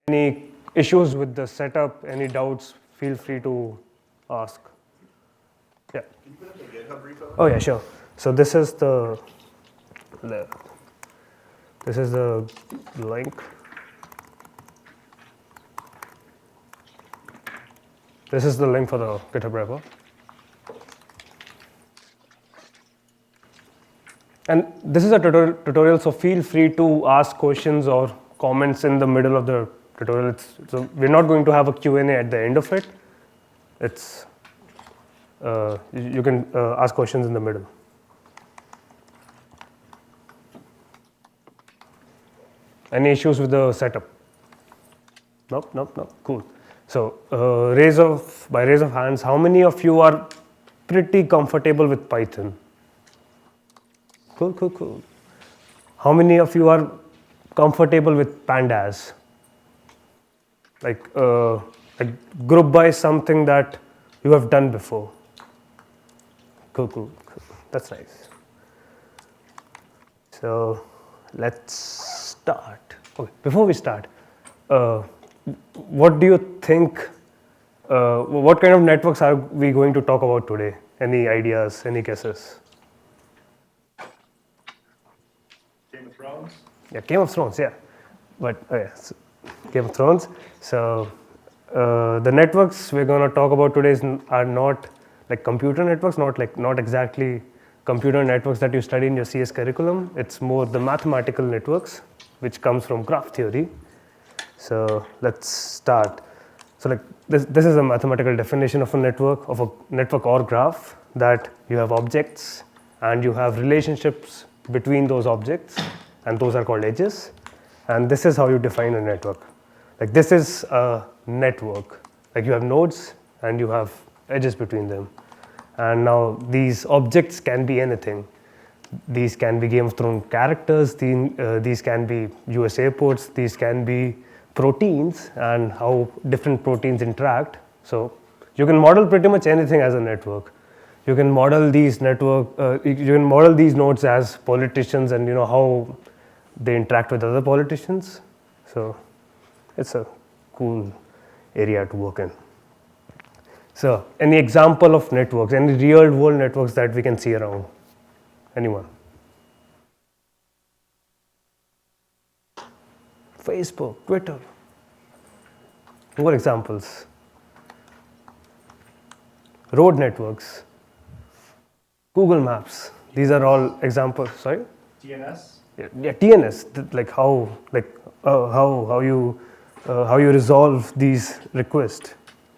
Any issues with the setup, any doubts, feel free to ask. Yeah. Can you put up the GitHub repo? Oh yeah, sure. So this is the link. This is the link for the GitHub repo. And this is a tutorial, so feel free to ask questions or comments in the middle of the tutorial. So we're not going to have a Q&A at the end of it. It's you can ask questions in the middle. Any issues with the setup? Nope. Cool. So by raise of hands, how many of you are pretty comfortable with Python? Cool. How many of you are comfortable with Pandas? Like group by something that you have done before. Cool. That's nice. So let's start. Okay, before we start, what do you think? What kind of networks are we going to talk about today? Any ideas? Any guesses? Game of Thrones? Yeah, Game of Thrones, yeah. But so Game of Thrones. So the networks we're going to talk about today are not like computer networks, not exactly computer networks that you study in your CS curriculum. It's more the mathematical networks, which comes from graph theory. So let's start. So like this is a mathematical definition of a network or graph, that you have objects and you have relationships between those objects, and those are called edges. And this is how you define a network. Like this is a network. Like you have nodes and you have edges between them. And now these objects can be anything. These can be Game of Thrones characters, these can be US airports, these can be proteins and how different proteins interact. So you can model pretty much anything as a network. You can model these nodes as politicians, and you know how they interact with other politicians. So it's a cool area to work in. So any example of networks, any real world networks that we can see around? Anyone? Facebook, Twitter. More examples. Road networks. Google Maps. These are all examples. Sorry? DNS? Yeah, TNS. Like how you resolve these requests.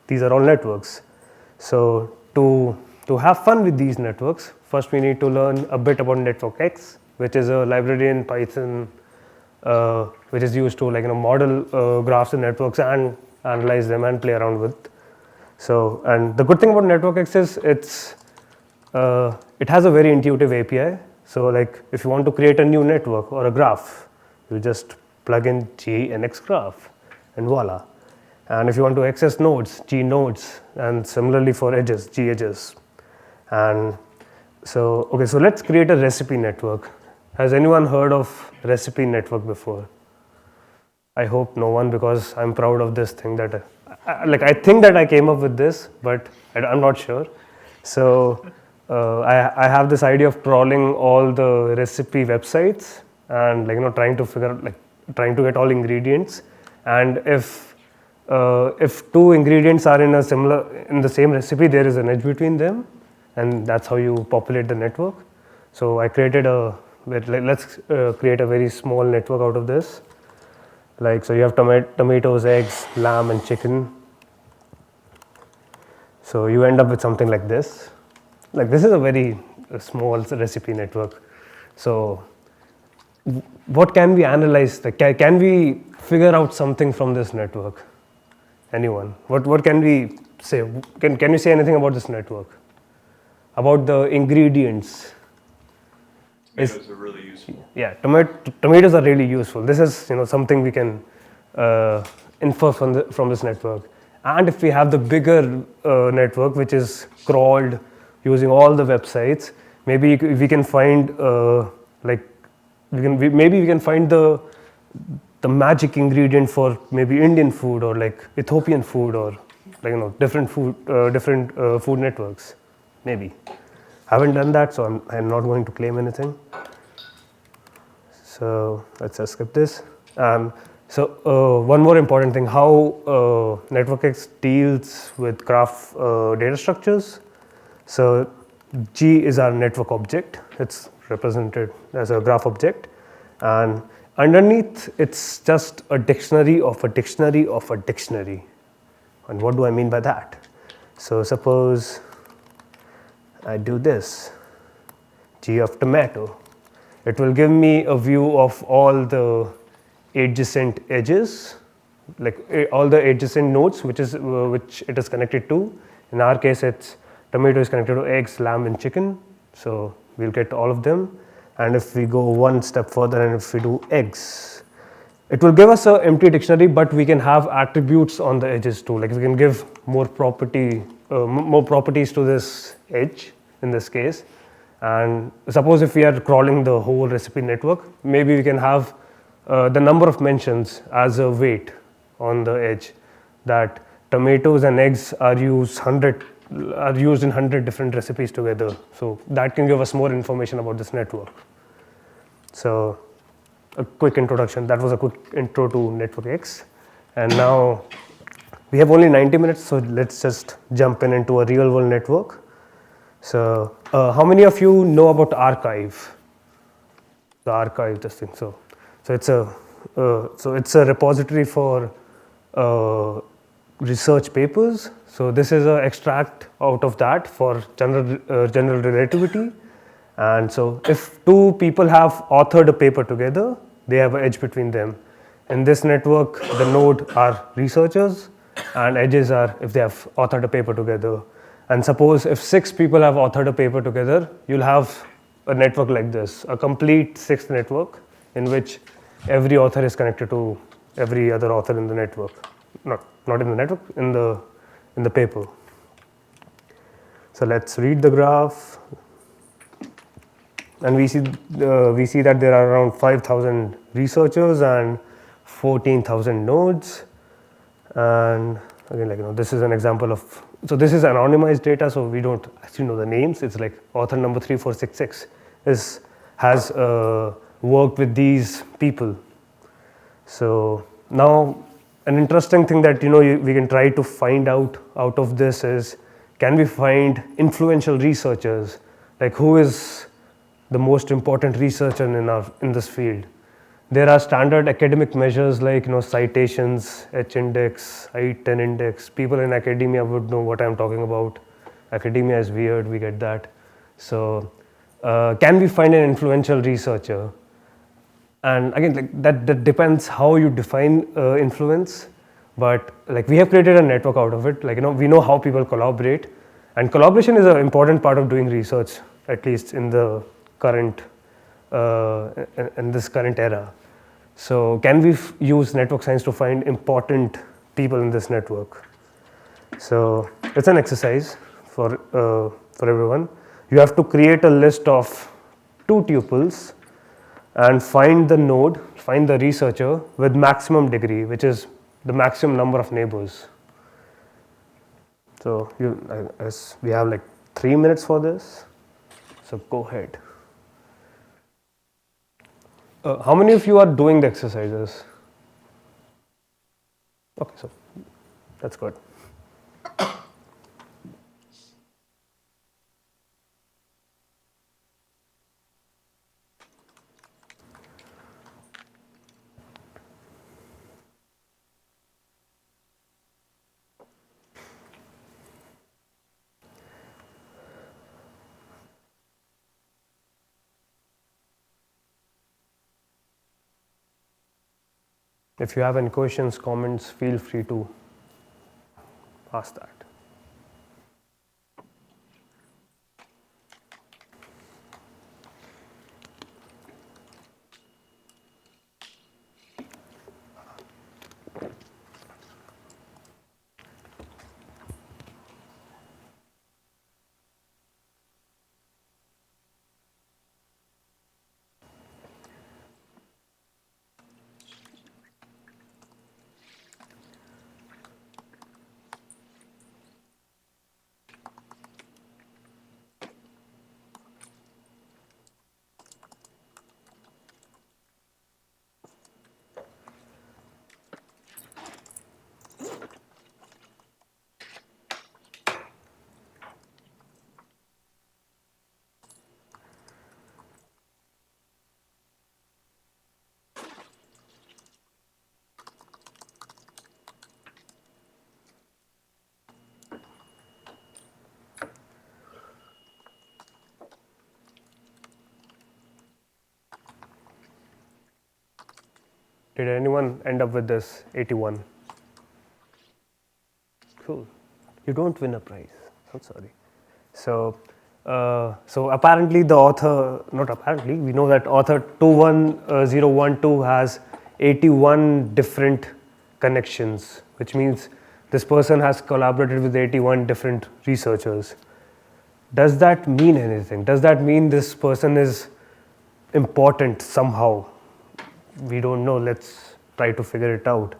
These are all networks. So to have fun with these networks, first we need to learn a bit about NetworkX, which is a library in Python which is used to model graphs and networks and analyze them and play around with. So, and the good thing about NetworkX is it has a very intuitive API. So like if you want to create a new network or a graph, you just plug in GNX graph and voila. And if you want to access nodes, G nodes, and similarly for edges, G edges. And so, okay, so let's create a recipe network. Has anyone heard of recipe network before? I hope no one, because I'm proud of this thing that I think that I came up with this, but I'm not sure. So I have this idea of crawling all the recipe websites and trying to get all ingredients, and if two ingredients are in the same recipe, there is an edge between them, and that's how you populate the network. So I created let's create a very small network out of this. So you have tomatoes, eggs, lamb, and chicken. So you end up with something like this. This is a very small recipe network. So what can we analyze? Can we figure out something from this network? Anyone? What can we say? Can you say anything about this network? About the ingredients? Tomatoes are really useful. Yeah, tomatoes are really useful. This is something we can infer from this network. And if we have the bigger network, which is crawled using all the websites, maybe we can find maybe we can find the the magic ingredient for maybe Indian food or like Ethiopian food or like different food networks, maybe. Haven't done that, so I'm not going to claim anything. So let's just skip this. One more important thing: how NetworkX deals with graph data structures. So G is our network object. It's represented as a graph object, and underneath it's just a dictionary of a dictionary of a dictionary. And what do I mean by that? So suppose I do this, G of tomato. It will give me a view of all the adjacent edges, like all the adjacent nodes which it is connected to. In our case, it's tomato is connected to eggs, lamb, and chicken. So we'll get all of them. And if we go one step further and if we do eggs, it will give us an empty dictionary, but we can have attributes on the edges too. Like we can give more properties to this edge in this case. And suppose if we are crawling the whole recipe network, maybe we can have the number of mentions as a weight on the edge, that tomatoes and eggs are used in 100 different recipes together. So that can give us more information about this network. So a quick introduction. That was a quick intro to NetworkX. And now we have only 90 minutes, so let's just jump into a real world network. So how many of you know about archive? The archive, this thing. So it's a repository for research papers. So this is an extract out of that for general relativity. And so if two people have authored a paper together, they have an edge between them. In this network, the node are researchers and edges are if they have authored a paper together. And suppose if 6 people have authored a paper together, you'll have a network like this, a complete 6th network in which every author is connected to every other author in the network. Not in the network, in the paper. So let's read the graph. And we see that there are around 5,000 researchers and 14,000 nodes. And again, this is an example of, so this is anonymized data, so we don't actually know the names. It's like author number 3466 has worked with these people. So now an interesting thing that we can try to find out of this is, can we find influential researchers? Like who is the most important researcher in this field? There are standard academic measures like citations, H-index, I-10 index. People in academia would know what I'm talking about. Academia is weird, we get that. So can we find an influential researcher? And again, that depends how you define influence. But we have created a network out of it. We know how people collaborate, and collaboration is an important part of doing research, at least in the current in this current era. So can we use network science to find important people in this network? So it's an exercise for everyone. You have to create a list of 2 tuples and find the node, find the researcher with maximum degree, which is the maximum number of neighbors. So we have 3 minutes for this. So go ahead. How many of you are doing the exercises? Okay, so that's good. If you have any questions, comments, feel free to ask that. Did anyone end up with this 81? Cool. You don't win a prize. I'm sorry. So, so apparently the author, not apparently, we know that author 21012 has 81 different connections, which means this person has collaborated with 81 different researchers. Does that mean anything? Does that mean this person is important somehow? We don't know. Let's try to figure it out.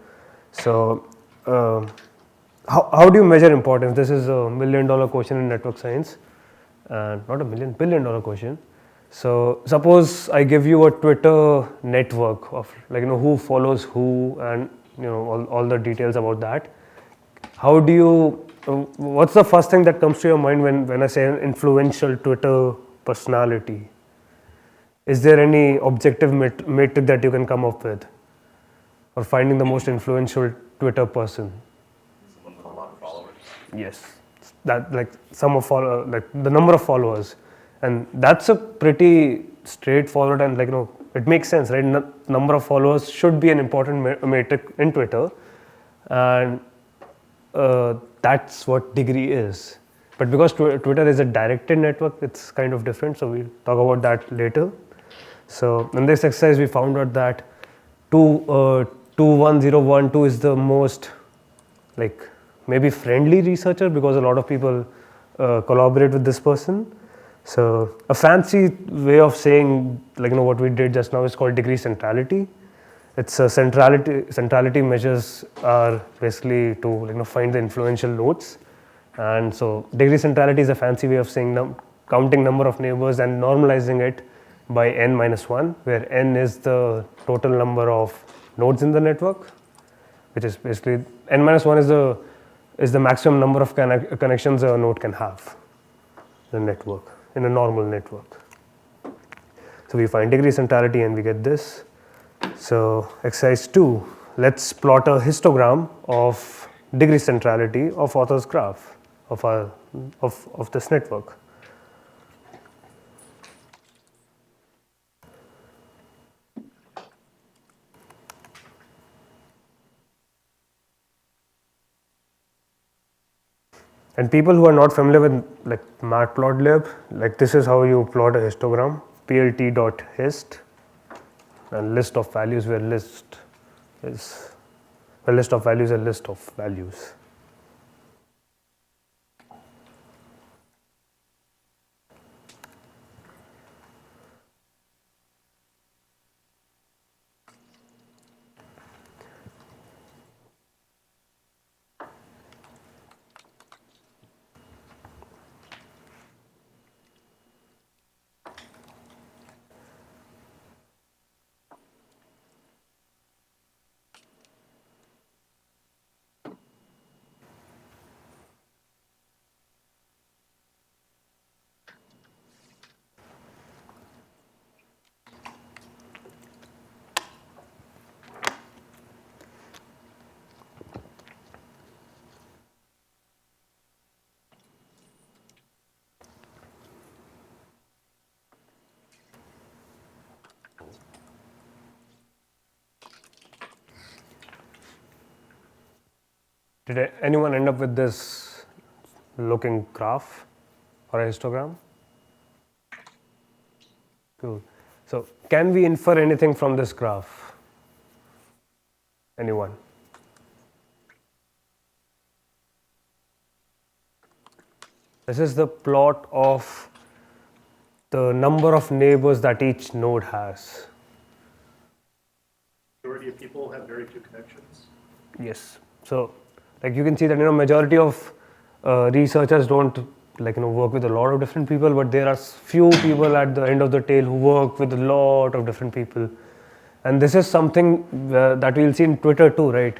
So, how do you measure importance? This is $1 million question in network science, and not $1 billion question. So suppose I give you a Twitter network of who follows who and all the details about that. How do you? What's the first thing that comes to your mind when I say an influential Twitter personality? Is there any objective metric that you can come up with, or finding the most influential Twitter person? Someone with a lot of followers. Yes, that the number of followers, and that's a pretty straightforward and it makes sense, right? Number of followers should be an important metric in Twitter, and that's what degree is. But because Twitter is a directed network, it's kind of different. So we'll talk about that later. So in this exercise, we found out that 21012 is the most maybe friendly researcher because a lot of people collaborate with this person. So a fancy way of saying what we did just now is called degree centrality. It's a centrality measures are basically to find the influential nodes, and so degree centrality is a fancy way of saying counting number of neighbors and normalizing it by n minus 1, where n is the total number of nodes in the network, which is basically n minus 1 is the maximum number of connections a node can have in a network, in a normal network. So we find degree centrality and we get this. So exercise 2, let's plot a histogram of degree centrality of author's graph of this network. And people who are not familiar with Matplotlib, this is how you plot a histogram: plt.hist, and list of values where list is a list of values, a list of values. Did anyone end up with this looking graph or a histogram? Cool. So can we infer anything from this graph? Anyone? This is the plot of the number of neighbors that each node has. Majority of people have very few connections. Yes. So you can see that majority of researchers don't work with a lot of different people, but there are few people at the end of the tail who work with a lot of different people. And this is something that we'll see in Twitter too, right?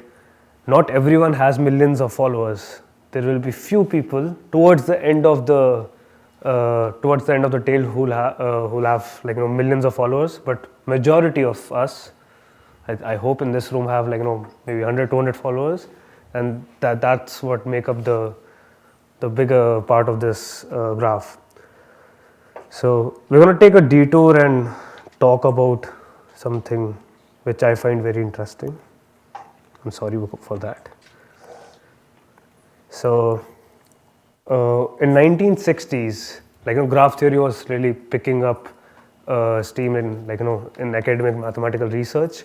Not everyone has millions of followers. There will be few people towards the end of the tail who'll have millions of followers, but majority of us, I hope in this room, have maybe 100, 200 followers, and that's what make up the bigger part of this graph. So we're going to take a detour and talk about something which I find very interesting. I'm sorry for that. So in 1960s, graph theory was really picking up steam in in academic mathematical research,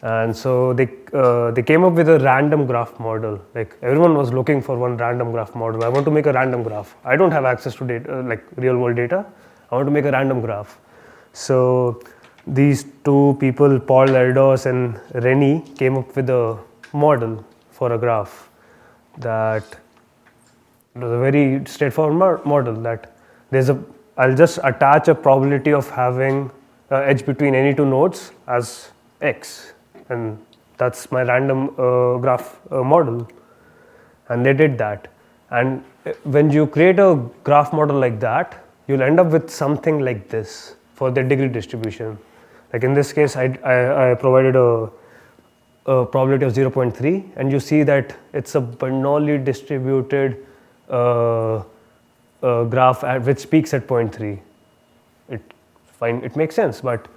and so they came up with a random graph model. Like everyone was looking for one random graph model. I want to make a random graph. I don't have access to data like real world data. I want to make a random graph. So these two people, Paul Erdos and Rennie, came up with a model for a graph that it was a very straightforward model that I'll just attach a probability of having an edge between any two nodes as x, and that's my random graph model. And they did that. And when you create a graph model like that, you'll end up with something like this for the degree distribution. Like in this case, I provided a probability of 0.3, and you see that it's a Bernoulli distributed graph which peaks at 0.3. It makes sense, but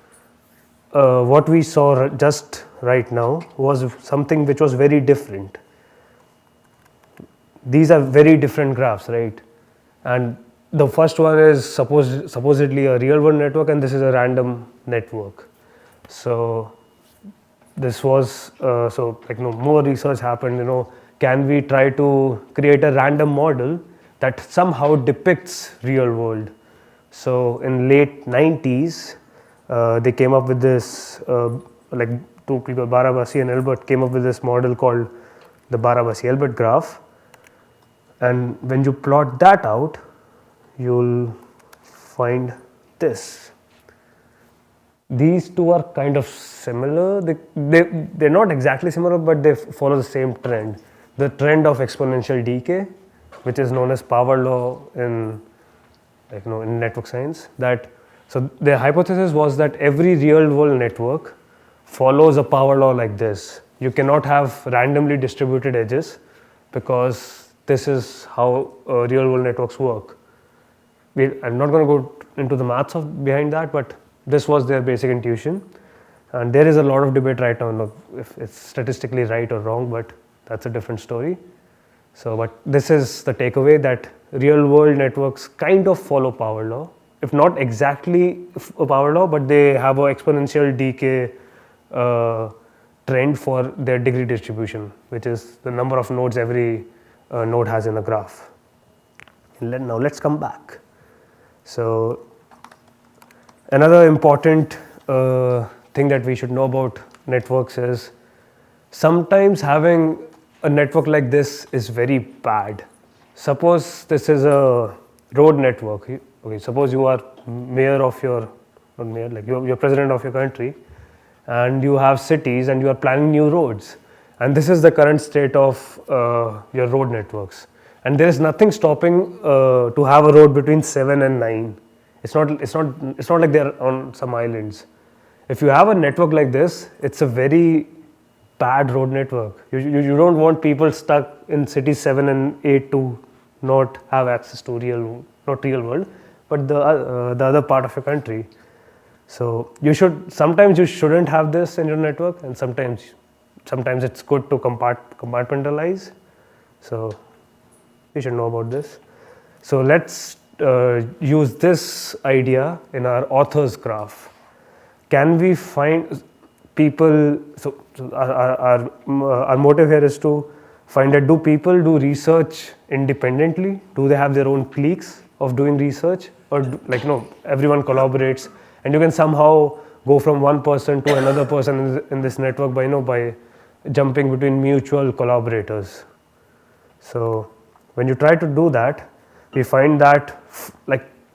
what we saw just right now was something which was very different. These are very different graphs, right? And the first one is supposedly a real world network, and this is a random network. So this was more research happened. Can we try to create a random model that somehow depicts real world? So in late 90s, they came up with this, two people, Barabasi and Elbert, came up with this model called the Barabasi-Elbert graph. And when you plot that out, you'll find this. These two are kind of similar. They're not exactly similar, but they follow the same trend. The trend of exponential decay, which is known as power law in in network science. So the hypothesis was that every real world network follows a power law like this. You cannot have randomly distributed edges because this is how real world networks work. I'm not going to go into the maths behind that, but this was their basic intuition. And there is a lot of debate right now if it's statistically right or wrong, but that's a different story. So, but this is the takeaway, that real world networks kind of follow power law, if not exactly a power law, but they have an exponential decay trend for their degree distribution, which is the number of nodes every node has in a graph. Now let's come back. So another important thing that we should know about networks is sometimes having a network like this is very bad. Suppose this is a road network. Okay, suppose you are mayor of your, not mayor, like you're president of your country, and you have cities and you are planning new roads. And this is the current state of your road networks. And there is nothing stopping to have a road between 7 and 9. It's not like they're on some islands. If you have a network like this, it's a very bad road network. You don't want people stuck in cities 7 and 8 to not have access to not real world, but the other part of your country. So sometimes you shouldn't have this in your network, and sometimes it's good to compartmentalize. So you should know about this. So let's use this idea in our author's graph. Can we find people? So our motive here is to find that do people do research independently? Do they have their own cliques of doing research, or everyone collaborates, and you can somehow go from one person to another person in this network by jumping between mutual collaborators. So when you try to do that, we find that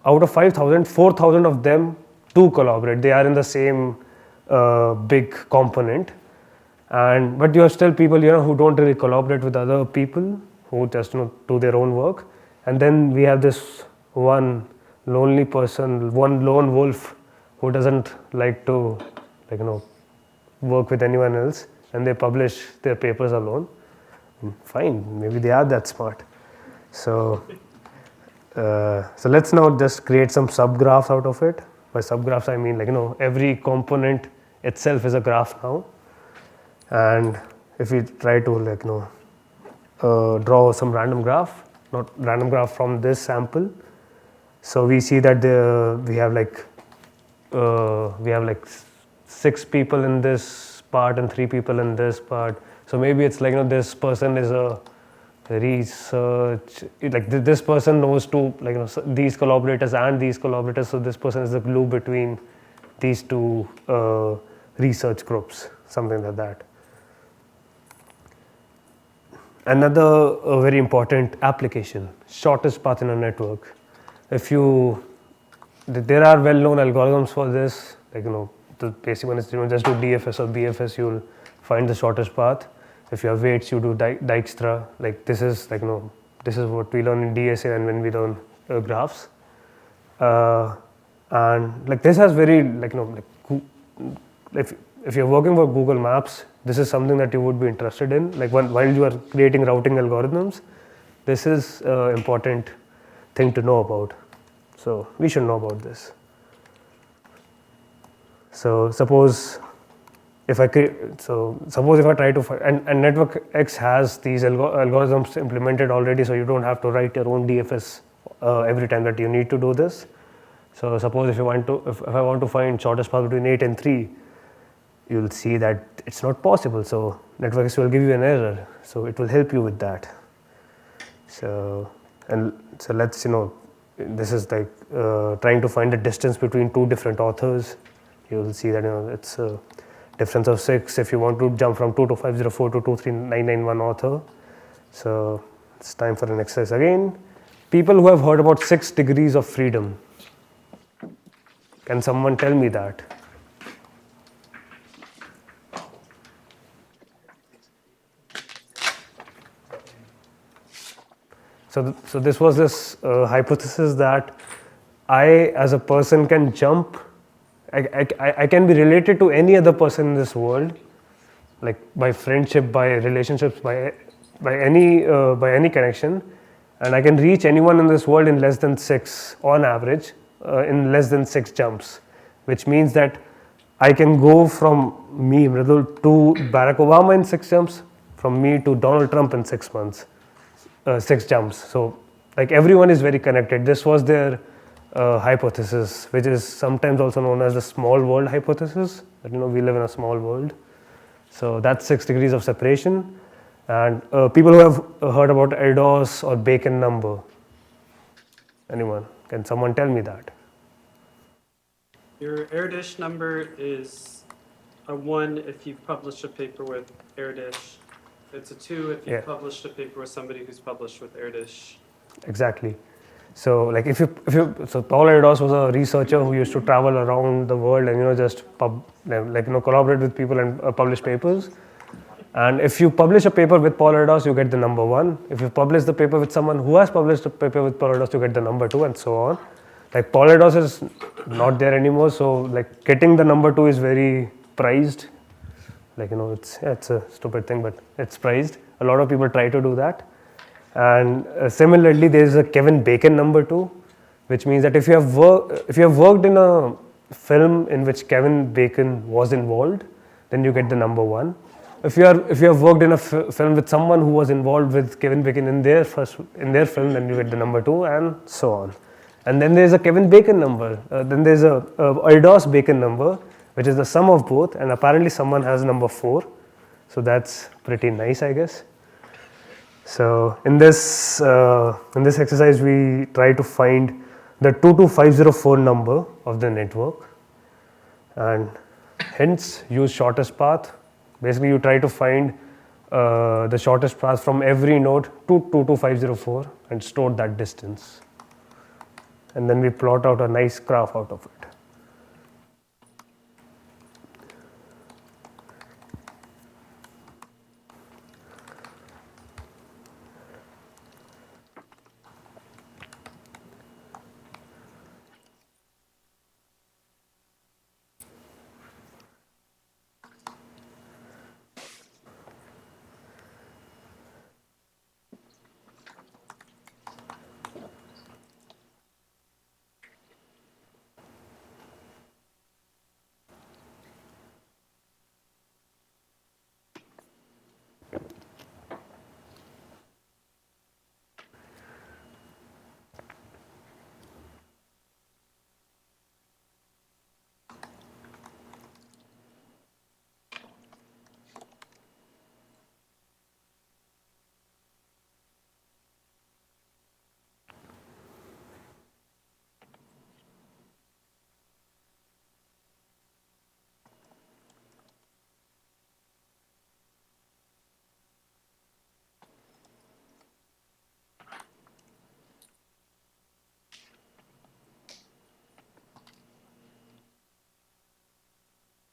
out of 5,000, 4,000 of them do collaborate. They are in the same big component, but you have still people who don't really collaborate with other people, who just do their own work. And then we have this one lonely person, one lone wolf, who doesn't like to work with anyone else, and they publish their papers alone. Fine, maybe they are that smart. So let's now just create some subgraphs out of it. By subgraphs I mean every component itself is a graph now. And if we try to like draw some random graph, not random graph from this sample, so we see that we have like 6 people in this part and 3 people in this part. So maybe it's like this person is a research, like this person knows to these collaborators and these collaborators, so this person is the glue between these two research groups, something like that. Another very important application, shortest path in a network. There are well-known algorithms for this, like the basic one is just do DFS or BFS, you'll find the shortest path. If you have weights, you do Dijkstra. Like this is this is what we learn in DSA and when we learn graphs. And like this has very if you're working for Google Maps, this is something that you would be interested in. Like while you are creating routing algorithms, this is an important thing to know about. So we should know about this. So suppose if I try to find, and NetworkX has these algorithms implemented already, so you don't have to write your own DFS every time that you need to do this. So suppose if I want to find shortest path between 8 and 3, you'll see that it's not possible. So NetworkX will give you an error. So it will help you with that. So let's this is like trying to find the distance between 2 different authors. You'll see that it's a difference of 6 if you want to jump from 22504 to 23991 author. So it's time for an exercise again. People who have heard about 6 degrees of freedom. Can someone tell me that? So this was this hypothesis that I as a person can jump, I can be related to any other person in this world, like by friendship, by relationships, by any connection, and I can reach anyone in this world in less than 6 on average, in less than 6 jumps, which means that I can go from me, Mridul, to Barack Obama in 6 jumps, from me to Donald Trump in 6 months. 6 jumps. So like everyone is very connected. This was their hypothesis, which is sometimes also known as the small world hypothesis, that we live in a small world. So that's 6 degrees of separation. And people who have heard about Erdos or Bacon number, anyone? Can someone tell me that? Your Erdos number is a 1 if you've published a paper with Erdos. It's a 2 if you've published a paper with somebody who's published with Erdos. Exactly. So like so Paul Erdos was a researcher who used to travel around the world and just collaborate with people and publish papers. And if you publish a paper with Paul Erdos, you get the number 1. If you publish the paper with someone who has published a paper with Paul Erdos, you get the number 2, and so on. Like Paul Erdos is not there anymore, so like getting the number 2 is very prized. Like it's a stupid thing, but it's prized. A lot of people try to do that. And similarly, there is a Kevin Bacon number 2, which means that if you have worked in a film in which Kevin Bacon was involved, then you get the number 1. If you have worked in a film with someone who was involved with Kevin Bacon in their film, then you get the number 2, and so on. And then there is a Kevin Bacon number. Then there is a Erdos Bacon number, which is the sum of both, and apparently someone has number 4. So that's pretty nice, I guess. So in this exercise, we try to find the 22504 number of the network, and hence use shortest path. Basically, you try to find the shortest path from every node to 22504 and store that distance. And then we plot out a nice graph out of it.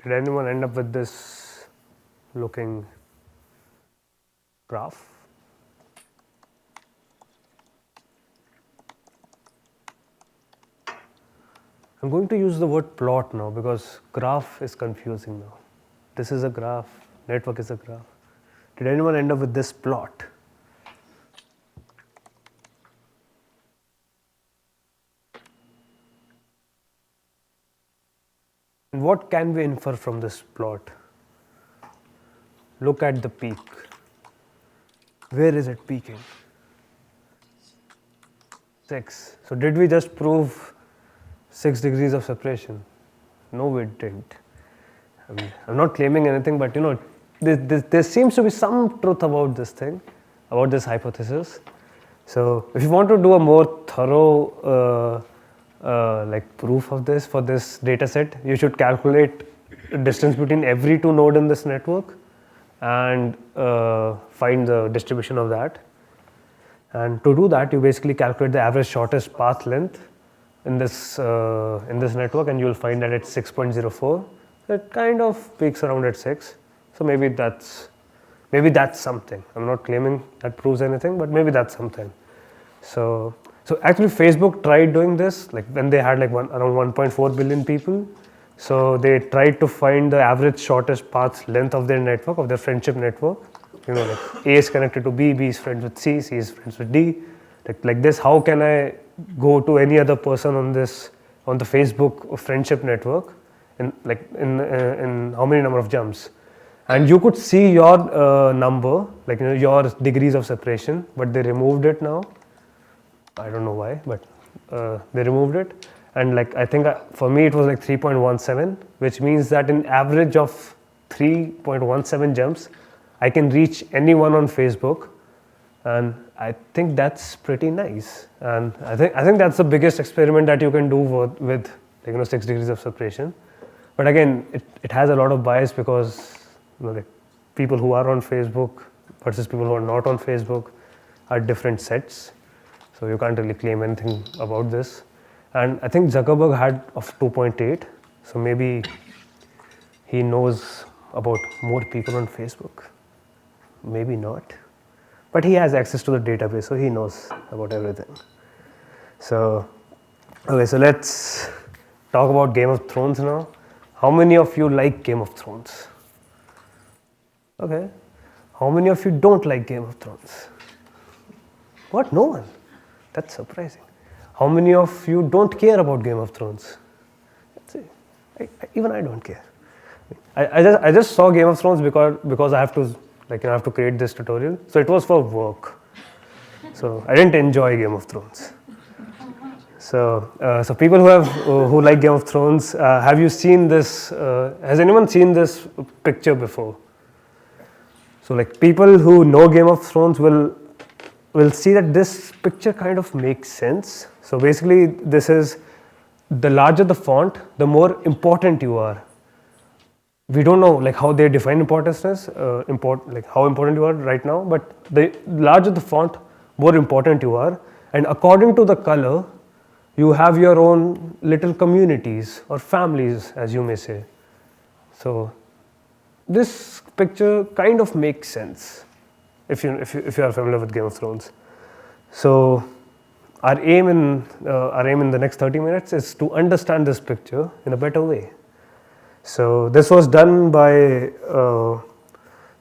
Did anyone end up with this looking graph? I'm going to use the word plot now because graph is confusing now. This is a graph, network is a graph. Did anyone end up with this plot? And what can we infer from this plot? Look at the peak. Where is it peaking? 6. So did we just prove 6 degrees of separation? No, we didn't. I'm not claiming anything, but there seems to be some truth about this thing, about this hypothesis. So if you want to do a more thorough proof of this for this data set, you should calculate the distance between every 2 nodes in this network and find the distribution of that. And to do that, you basically calculate the average shortest path length in this network, and you will find that it's 6.04. It kind of peaks around at 6. So maybe that's something. I'm not claiming that proves anything, but maybe that's something. So actually Facebook tried doing this like when they had like around 1.4 billion people. So they tried to find the average shortest path length of their network, of their friendship network. Like A is connected to B, B is friends with C, C is friends with D. Like this, how can I go to any other person on the Facebook friendship network in how many number of jumps? And you could see your number, like your degrees of separation, but they removed it now. I don't know why, but they removed it. And like I think for me it was like 3.17, which means that in average of 3.17 jumps, I can reach anyone on Facebook, and I think that's pretty nice. And I think that's the biggest experiment that you can do with 6 degrees of separation. But again, it has a lot of bias because like people who are on Facebook versus people who are not on Facebook are different sets. So you can't really claim anything about this. And I think Zuckerberg had of 2.8, so maybe he knows about more people on Facebook. Maybe not, but he has access to the database, so he knows about everything. So let's talk about Game of Thrones now. How many of you like Game of Thrones? Okay. How many of you don't like Game of Thrones? What? No one? That's surprising. How many of you don't care about Game of Thrones? Even I don't care. I just saw Game of Thrones because I have to have to create this tutorial. So it was for work. So I didn't enjoy Game of Thrones. So people who like Game of Thrones, have you seen this? Has anyone seen this picture before? So like people who know Game of Thrones will see that this picture kind of makes sense. So basically, this is the larger the font, the more important you are. We don't know like how they define importance is, how important you are right now, but the larger the font, more important you are. And according to the color, you have your own little communities or families, as you may say. So this picture kind of makes sense if you are familiar with Game of Thrones. So our aim in the next 30 minutes is to understand this picture in a better way. So this was done by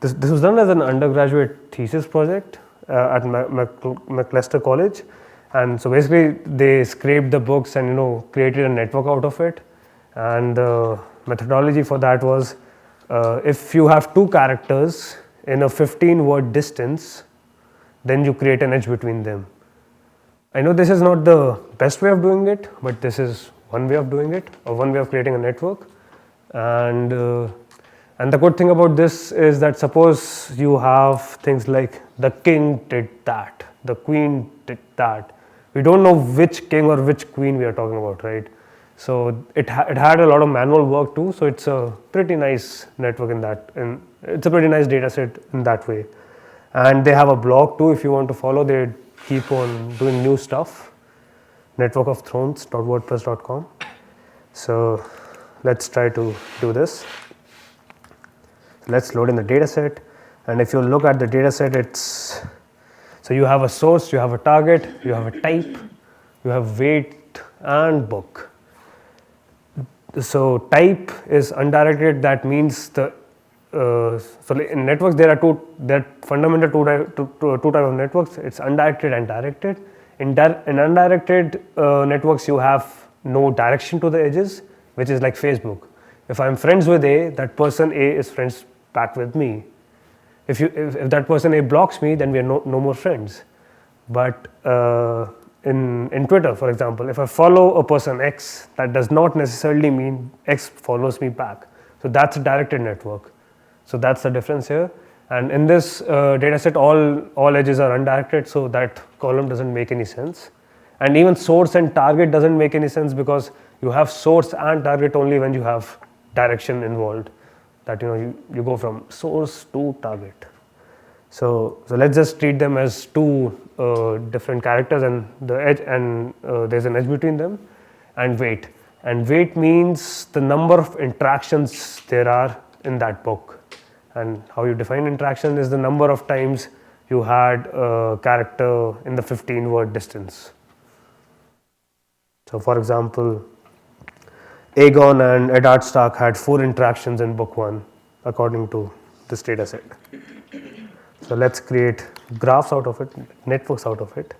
this was done as an undergraduate thesis project at Maclester College, and so basically they scraped the books and created a network out of it. And the methodology for that was if you have 2 characters in a 15-word distance, then you create an edge between them. I know this is not the best way of doing it, but this is one way of doing it, or one way of creating a network. And the good thing about this is that suppose you have things like the king did that, the queen did that. We don't know which king or which queen we are talking about, right? So it had a lot of manual work too. So it's a pretty nice network in that, and it's a pretty nice data set in that way. And they have a blog too if you want to follow. They keep on doing new stuff. networkofthrones.wordpress.com. So let's try to do this. let's load in the data set, and if you look at the data set, it's so you have a source, you have a target, you have a type, you have weight and book. So type is undirected, that means the so in networks there are fundamental two type of networks. It's undirected and directed. In undirected networks, you have no direction to the edges, which is like Facebook. If I'm friends with A, that person A is friends back with me. If that person A blocks me, then we are no more friends. But in Twitter, for example, if I follow a person X, that does not necessarily mean X follows me back. So that's a directed network. So that's the difference here. And in this data set, all edges are undirected, so that column doesn't make any sense. And even source and target doesn't make any sense, because you have source and target only when you have direction involved. That you go from source to target. So let's just treat them as two different characters, and the edge, and there's an edge between them, and weight. And weight means the number of interactions there are in that book. And how you define interaction is the number of times you had a character in the 15-word distance. So for example, Aegon and Eddard Stark had 4 interactions in book 1 according to this data set. So let's create graphs out of it, networks out of it.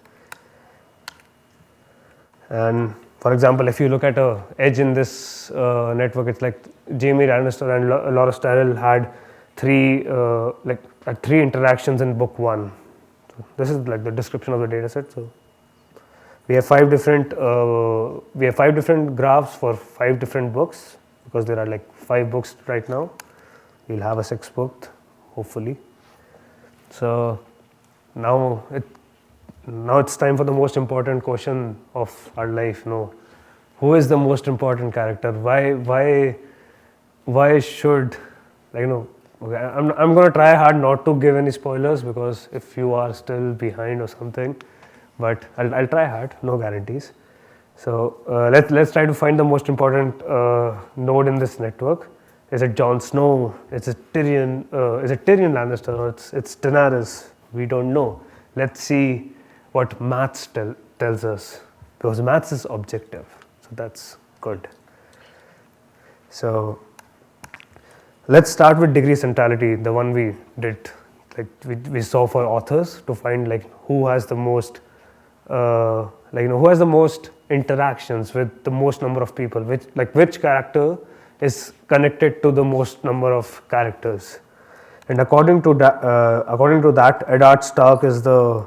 And for example, if you look at a edge in this network, it's like Jamie Lannister and Loras Tyrell had 3 interactions in book 1. So this is like the description of the data set. So we have 5 different graphs for 5 different books, because there are like 5 books right now. We'll have a 6th book hopefully. So now it's time for the most important question of our life. Who is the most important character? Why should, okay, I'm going to try hard not to give any spoilers, because if you are still behind or something, but I'll try hard, no guarantees. So let's try to find the most important node in this network. Is it Jon Snow? Is it Tyrion? Is it Tyrion Lannister, or it's Daenerys? We don't know. Let's see what maths tells us, because maths is objective. So that's good. So let's start with degree centrality, the one we did, like we saw for authors, to find like who has the most who has the most interactions with the most number of people, which character is connected to the most number of characters. And according to that, Eddard Stark is the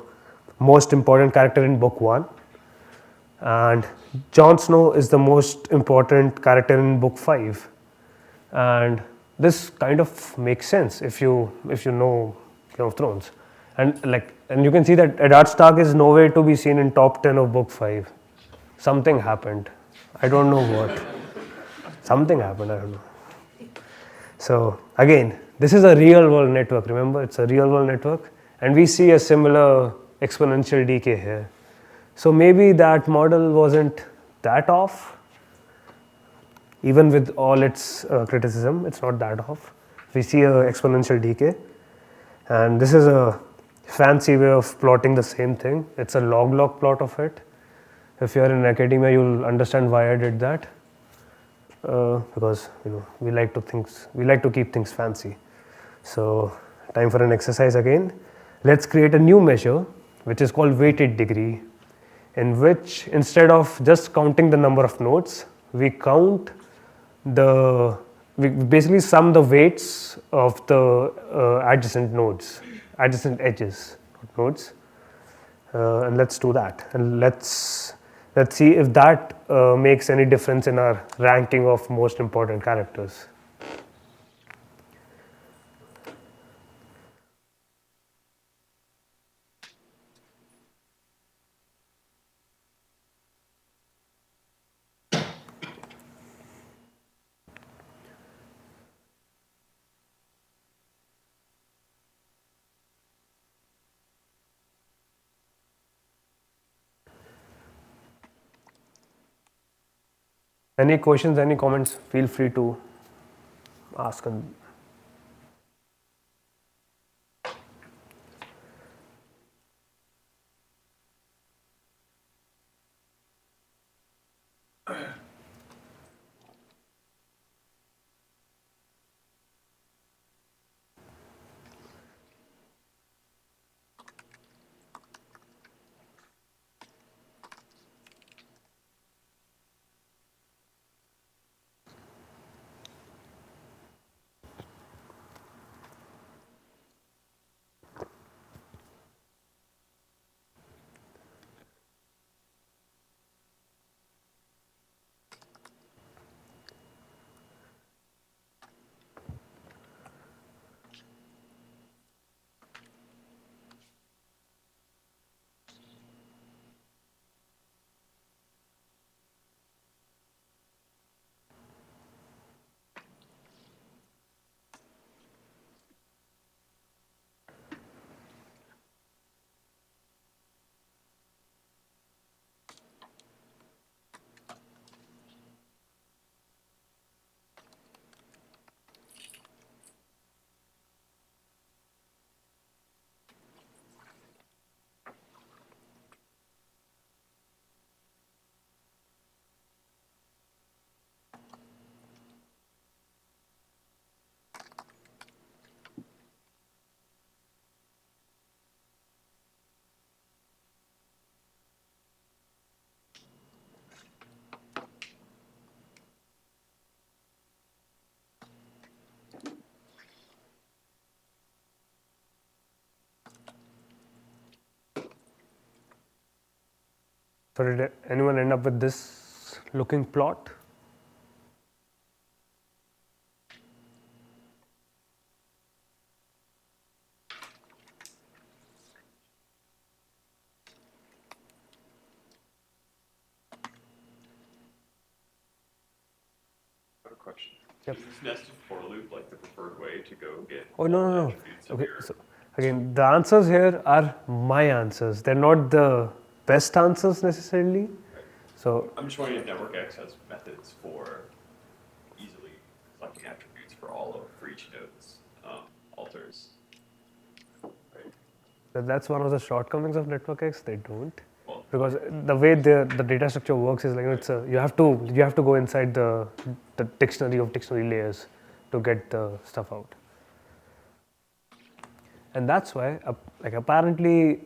most important character in book 1, and Jon Snow is the most important character in book 5. And this kind of makes sense if you know Game of Thrones. And you can see that Eddard Stark is nowhere to be seen in top 10 of book 5. Something happened. I don't know what. Something happened, I don't know. So again, this is a real world network. Remember, it's a real world network, and we see a similar exponential decay here. So maybe that model wasn't that off. Even with all its criticism, it's not that off. We see an exponential decay, and this is a fancy way of plotting the same thing. It's a log plot of it. If you are in academia, you'll understand why I did that. Because we like to keep things fancy. So time for an exercise again. Let's create a new measure, which is called weighted degree, in which instead of just counting the number of nodes, we basically sum the weights of the adjacent edges, not nodes, and let's do that. And let's see if that makes any difference in our ranking of most important characters. Any questions, any comments, feel free to ask. So did anyone end up with this looking plot? I have a question. Yep. Is this nested for loop like the preferred way to go get Oh, all no, the no, no. attributes of Okay, your- so again, the answers here are my answers. They're not the best answers necessarily. So I'm just wondering if NetworkX has methods for easily collecting attributes for for each node's alters. Right. that's one of the shortcomings of NetworkX. They don't, Well, because the way the data structure works is like it's you have to go inside the dictionary of dictionary layers to get the stuff out. And that's why like apparently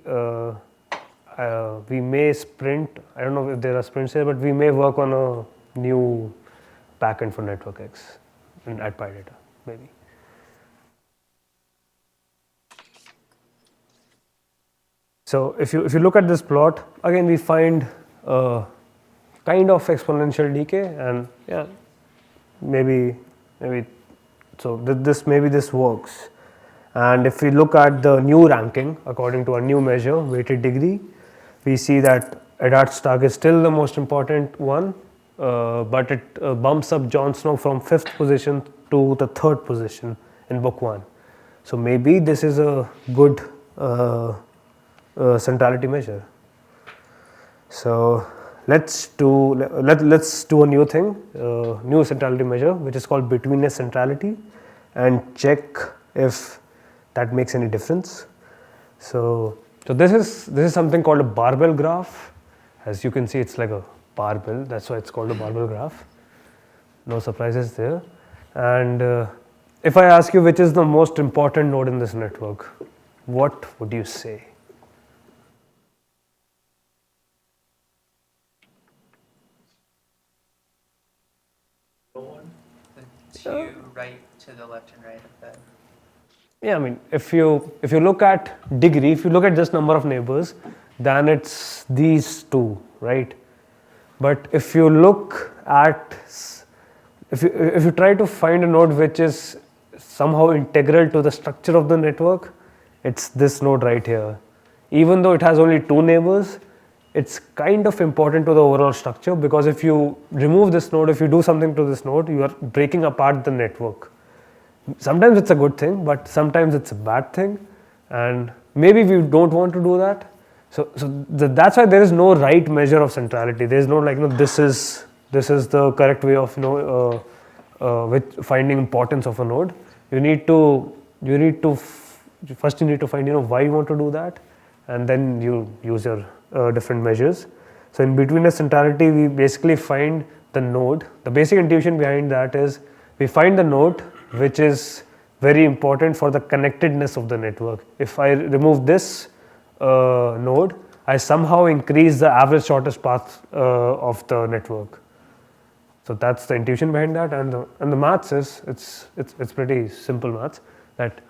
we may sprint. I don't know if there are sprints here, but we may work on a new backend for NetworkX at PyData maybe. So if you look at this plot again, we find kind of exponential decay, and yeah, maybe so this works. And if we look at the new ranking according to a new measure, weighted degree, we see that Eddard Stark is still the most important one, but it bumps up Jon Snow from 5th position to the 3rd position in book 1. So maybe this is a good centrality measure. So let's do a new thing, new centrality measure, which is called betweenness centrality, and check if that makes any difference. So this is something called a barbell graph. As you can see, it's like a barbell. That's why it's called a barbell graph. No surprises there. And if I ask you which is the most important node in this network, what would you say? The two right to the left and right of that. Yeah, I mean, if you look at degree, if you look at just number of neighbors, then it's these two, right? But if you look at, if you try to find a node which is somehow integral to the structure of the network, it's this node right here. Even though it has only 2 neighbors, it's kind of important to the overall structure, because if you remove this node, if you do something to this node, you are breaking apart the network. Sometimes it's a good thing, but sometimes it's a bad thing, and maybe we don't want to do that. So that's why there is no right measure of centrality. There is no like, this is the correct way of with finding importance of a node. You need to first you need to find why you want to do that, and then you use your different measures. So in betweenness centrality, we basically find the node. The basic intuition behind that is we find the node which is very important for the connectedness of the network. If I remove this node, I somehow increase the average shortest path of the network. So that's the intuition behind that, and the maths is it's pretty simple maths, that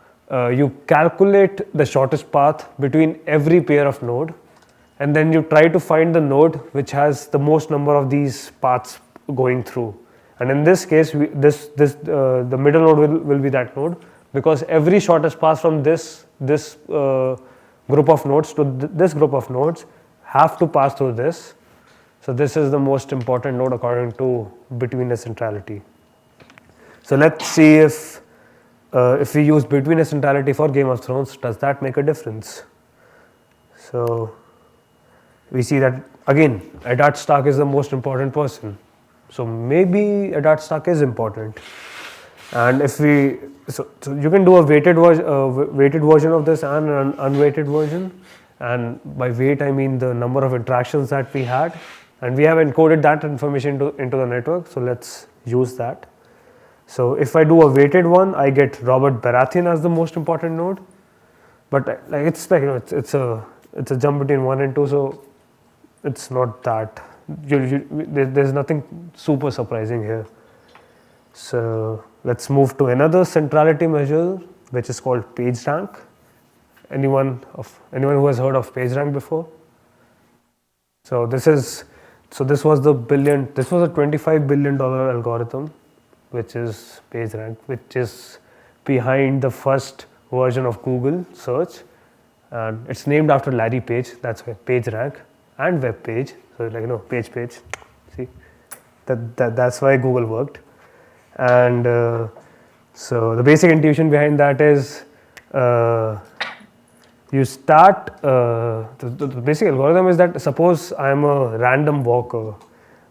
you calculate the shortest path between every pair of node, and then you try to find the node which has the most number of these paths going through. And in this case, the middle node will be that node, because every shortest path from this group of nodes to this group of nodes have to pass through this. So this is the most important node according to betweenness centrality. So let's see if we use betweenness centrality for Game of Thrones, does that make a difference? So we see that again, Eddard Stark is the most important person. So maybe Eddard Stark is important, and if we so you can do a weighted version of this and an unweighted version, and by weight I mean the number of interactions that we had, and we have encoded that information into the network. So let's use that. So if I do a weighted one, I get Robert Baratheon as the most important node, but like it's like it's a jump between 1 and 2, so it's not that. There's nothing super surprising here. So let's move to another centrality measure, which is called PageRank. Anyone who has heard of PageRank before? So this was a $25 billion algorithm, which is PageRank, which is behind the first version of Google search, and it's named after Larry Page. That's why PageRank and web page. So page. See, that's why Google worked. And so the basic intuition behind that is you start the basic algorithm is that suppose I am a random walker.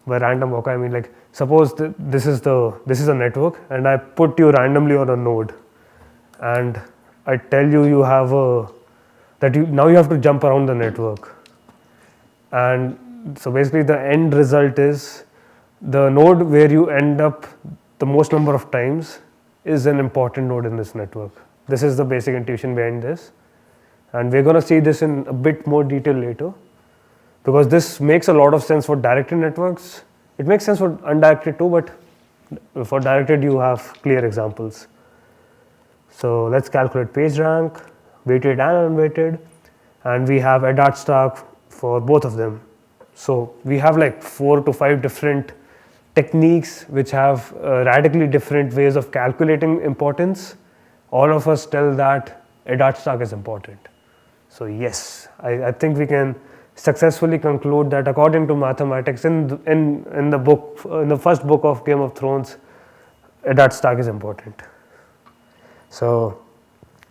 By random walker I mean like suppose this is a network and I put you randomly on a node and I tell you have now you have to jump around the network, and so basically the end result is the node where you end up the most number of times is an important node in this network. This is the basic intuition behind this, and we're going to see this in a bit more detail later, because this makes a lot of sense for directed networks. It makes sense for undirected too, but for directed you have clear examples. So let's calculate PageRank, weighted and unweighted, and we have a dart stack for both of them. So we have like 4 to 5 different techniques which have radically different ways of calculating importance. All of us tell that a dart stack is important. So yes, I think we can successfully conclude that according to mathematics in the first book of Game of Thrones, a dart stack is important. So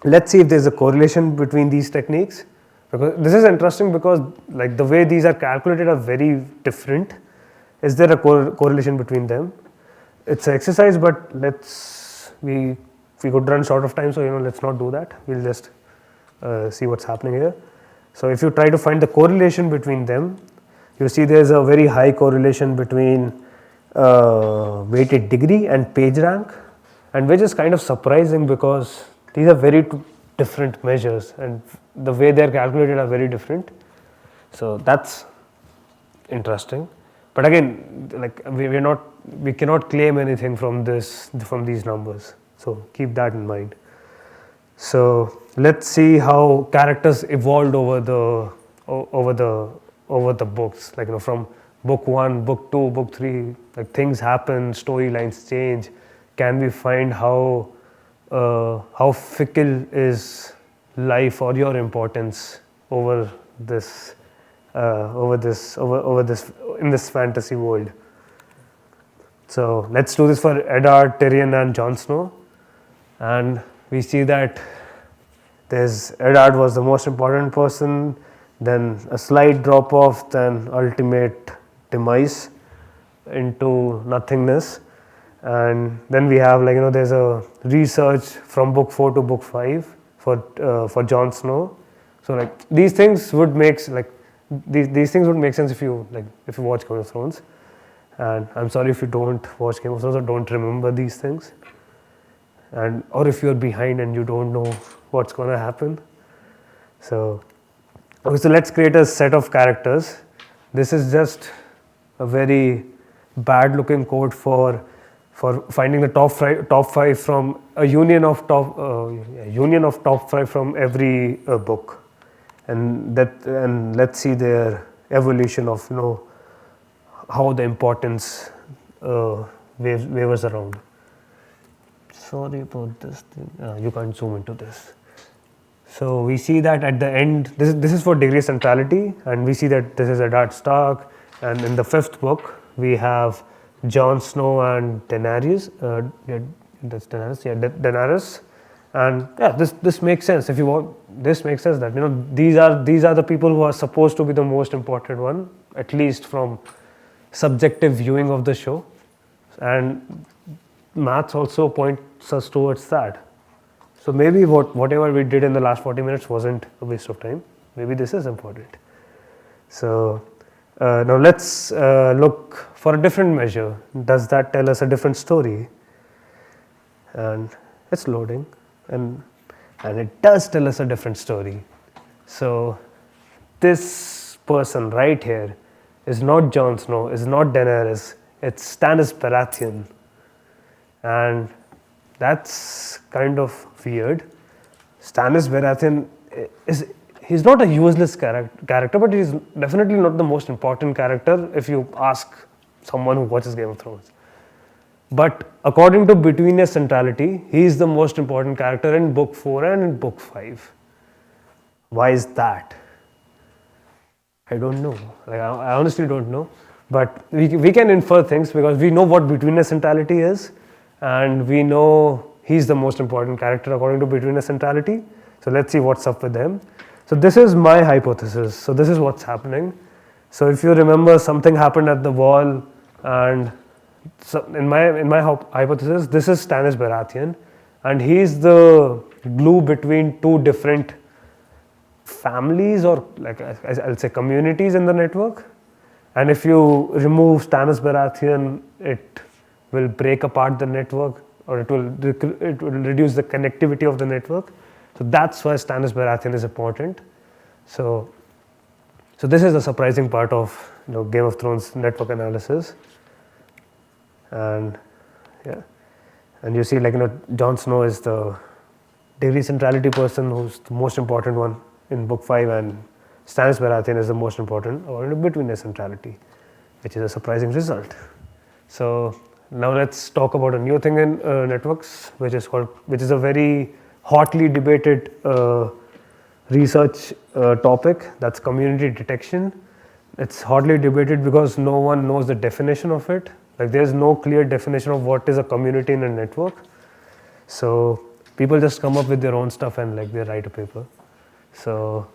let's see if there's a correlation between these techniques, because this is interesting because like the way these are calculated are very different. Is there a correlation between them? It's an exercise, but we could run short of time, so let's not do that. We'll just see what's happening here. So if you try to find the correlation between them, you see there's a very high correlation between weighted degree and PageRank, and which is kind of surprising because these are very different measures and the way they are calculated are very different. So that's interesting. But again, like we cannot claim anything from these numbers. So keep that in mind. So let's see how characters evolved over the books. Like from book 1, book 2, book 3. Like things happen, storylines change. Can we find how fickle is life or your importance over this in this fantasy world? So let's do this for Eddard, Tyrion, and Jon Snow, and we see that Eddard was the most important person, then a slight drop off, then ultimate demise into nothingness, and then we have there's a research from book 4 to book 5 for Jon Snow. So like these things would make these things would make sense if you watch Game of Thrones, and I'm sorry if you don't watch Game of Thrones or don't remember these things, or if you're behind and you don't know what's going to happen. So let's create a set of characters. This is just a very bad looking code for finding the top 5 from a union of top 5 from every book, and let's see their evolution of how the importance wavers around. Sorry about this thing. You can't zoom into this. So we see that at the end, this is for degree centrality, and we see that this is a dart stack, and in the 5th book we have Jon Snow and Daenerys. That's Daenerys. Yeah, Daenerys. And yeah, this makes sense. If you want, this makes sense that these are the people who are supposed to be the most important one, at least from subjective viewing of the show, and maths also points us towards that. So maybe whatever we did in the last 40 minutes wasn't a waste of time. Maybe this is important. So now let's look for a different measure. Does that tell us a different story? And it's loading, and it does tell us a different story. So this person right here is not Jon Snow, is not Daenerys, it's Stannis Baratheon, and that's kind of weird. Stannis Baratheon he's not a useless character, but he's definitely not the most important character if you ask someone who watches Game of Thrones. But according to Betweenness Centrality, he is the most important character in book 4 and in book 5. Why is that? I don't know. Like, I honestly don't know. But we can infer things because we know what Betweenness Centrality is, and we know he's the most important character according to Betweenness Centrality. So let's see what's up with him. So this is my hypothesis. So this is what's happening. So if you remember, something happened at the wall, and so in my hypothesis, this is Stannis Baratheon, and he's the glue between two different families, or like I'll say communities in the network. And if you remove Stannis Baratheon, it will break apart the network, or it will reduce the connectivity of the network. So that's why Stannis Baratheon is important. So this is the surprising part of Game of Thrones network analysis. And yeah, and you see, like, Jon Snow is the degree centrality person who's the most important one in book 5, and Stannis Baratheon is the most important according to Betweenness Centrality, which is a surprising result. So now let's talk about a new thing in networks, which is a very hotly debated research topic. That's community detection. It's hotly debated because no one knows the definition of it. Like, there's no clear definition of what is a community in a network. So people just come up with their own stuff and like they write a paper. So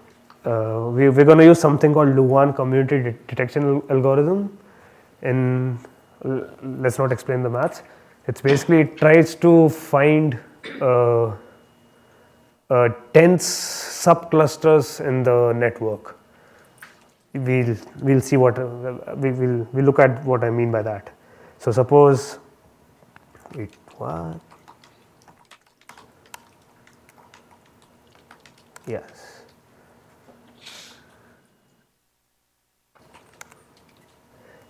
we're going to use something called Luan community detection algorithm. Let's not explain the maths. It's basically, it tries to find dense subclusters in the network. We'll see what we'll look at what I mean by that. So suppose, wait, what? Yes.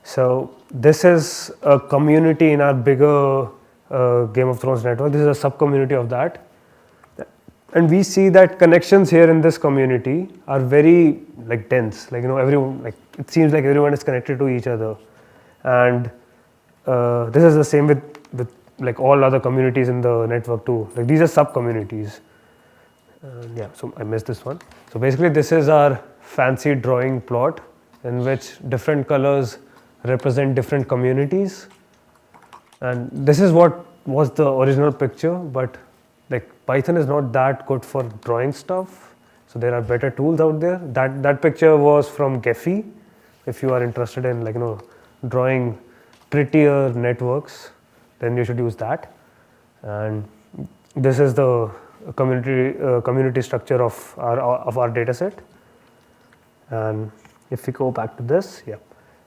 So this is a community in our bigger Game of Thrones network. This is a sub-community of that. And we see that connections here in this community are very like dense. Like, everyone, like, it seems like everyone is connected to each other. And this is the same with like all other communities in the network too. Like, these are sub-communities. Yeah, so I missed this one. So basically, this is our fancy drawing plot in which different colors represent different communities. And this is what was the original picture, but like Python is not that good for drawing stuff. So there are better tools out there. That picture was from Gephi. If you are interested in drawing prettier networks, then you should use that. And this is the community structure of our data set. And if we go back to this, yeah.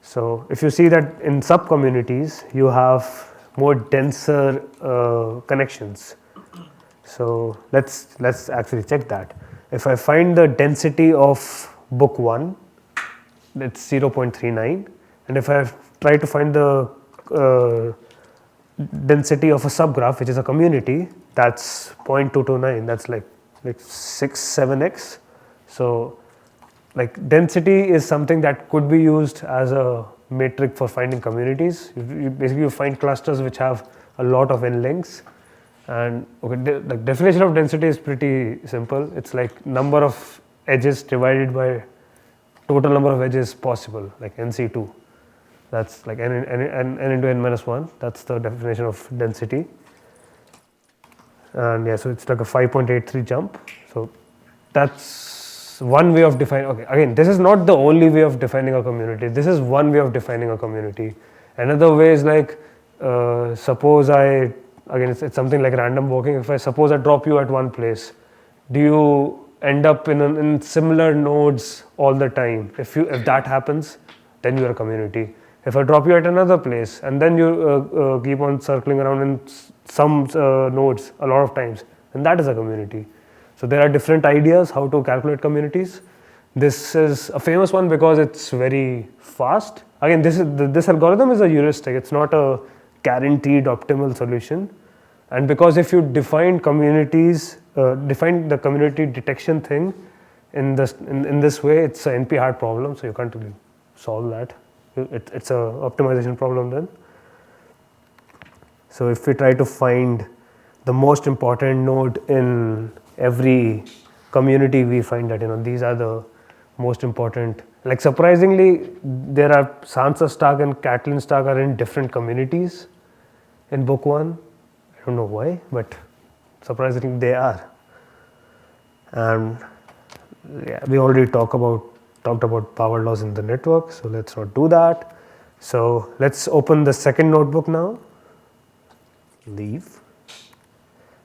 So if you see that in sub communities you have more denser connections. So let's actually check that. If I find the density of book 1, it's 0.39, and if I try to find the density of a subgraph, which is a community, that's 0.229. That's like 6-7x. So like density is something that could be used as a metric for finding communities. You find clusters which have a lot of n links. And the definition of density is pretty simple. It's like number of edges divided by total number of edges possible, like NC2. That's like n into n minus 1. That's the definition of density. And yeah, so it's like a 5.83 jump. So that's one way of defining. Okay, again, this is not the only way of defining a community. This is one way of defining a community. Another way is like, suppose it's something like random walking. If I suppose I drop you at one place, do you end up in similar nodes all the time? If that happens, then you are a community. If I drop you at another place and then you keep on circling around in some nodes a lot of times, then that is a community. So there are different ideas how to calculate communities. This is a famous one because it's very fast. Again, this algorithm is a heuristic. It's not a guaranteed optimal solution. And because if you define communities, define the community detection thing, in this way, it's an NP-hard problem, so you can't really solve that. It's a optimization problem then. So if we try to find the most important node in every community, we find that these are the most important. Like surprisingly, there are Sansa Stark and Catelyn Stark are in different communities in book 1. I don't know why, but surprisingly they are. And yeah, we already talked about power laws in the network, so let's not do that. So let's open the second notebook now. Leave,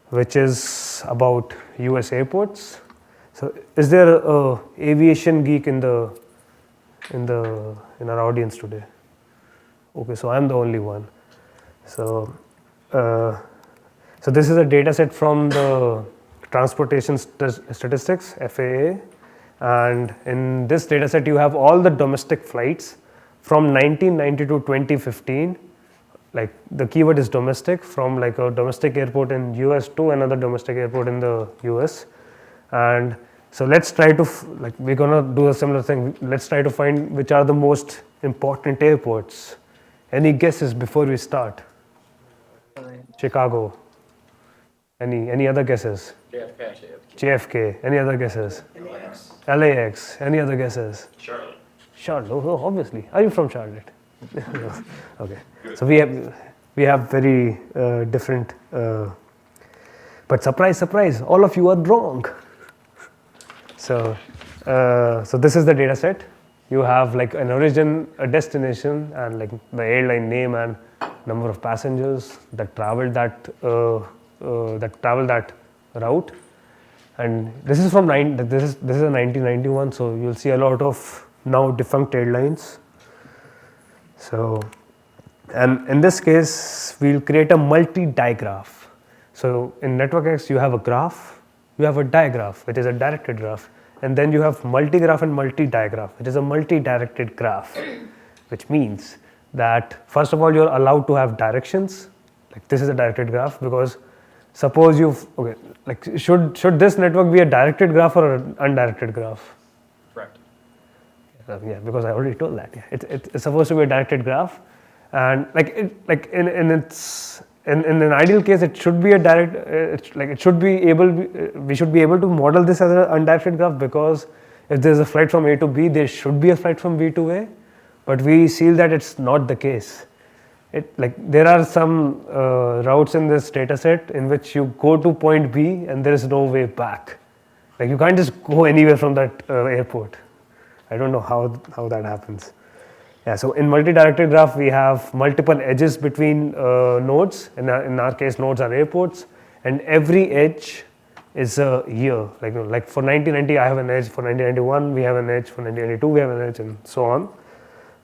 which is about US airports. So is there a aviation geek in our audience today? Okay, so I'm the only one. So so this is a data set from the transportation statistics, FAA, and in this data set you have all the domestic flights from 1990 to 2015. Like the keyword is domestic, from like a domestic airport in US to another domestic airport in the US. And so let's try to we're gonna do a similar thing. Let's try to find which are the most important airports. Any guesses before we start? Chicago. Any other guesses? JFK. Any other guesses? LAX. Any other guesses? Charlotte. Oh, obviously. Are you from Charlotte? Okay. So we have very different. But surprise, all of you are wrong. So this is the data set. You have like an origin, a destination, and like the airline name and number of passengers that traveled that route. And this is from this is a 1991. So you'll see a lot of now defunct airlines. So, and in this case, we'll create a multi-digraph. So in NetworkX, you have a graph, you have a digraph, which is a directed graph, and then you have multi-graph and multi-digraph, which is a multi-directed graph, which means that first of all, you're allowed to have directions. Like this is a directed graph because suppose should this network be a directed graph or an undirected graph? Correct. Yeah, because I already told that. Yeah, it's supposed to be a directed graph, and in an ideal case, it should be a direct. We should be able to model this as an undirected graph because if there is a flight from A to B, there should be a flight from B to A, but we see that it's not the case. There are some routes in this data set in which you go to point B and there is no way back. Like you can't just go anywhere from that airport. I don't know how that happens. Yeah, so in multi-directed graph, we have multiple edges between nodes. In our case, nodes are airports, and every edge is a year. Like for 1990, I have an edge. For 1991, we have an edge. For 1992, we have an edge, and so on.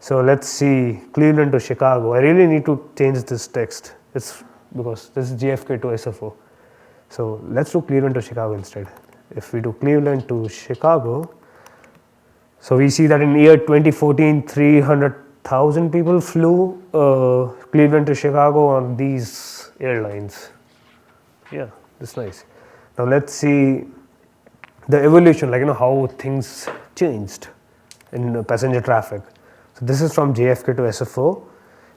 So let's see Cleveland to Chicago. I really need to change this text. It's because this is JFK to SFO. So let's do Cleveland to Chicago instead. If we do Cleveland to Chicago, so we see that in year 2014, 300,000 people flew Cleveland to Chicago on these airlines. Yeah, that's nice. Now let's see the evolution, how things changed in passenger traffic. So this is from JFK to SFO,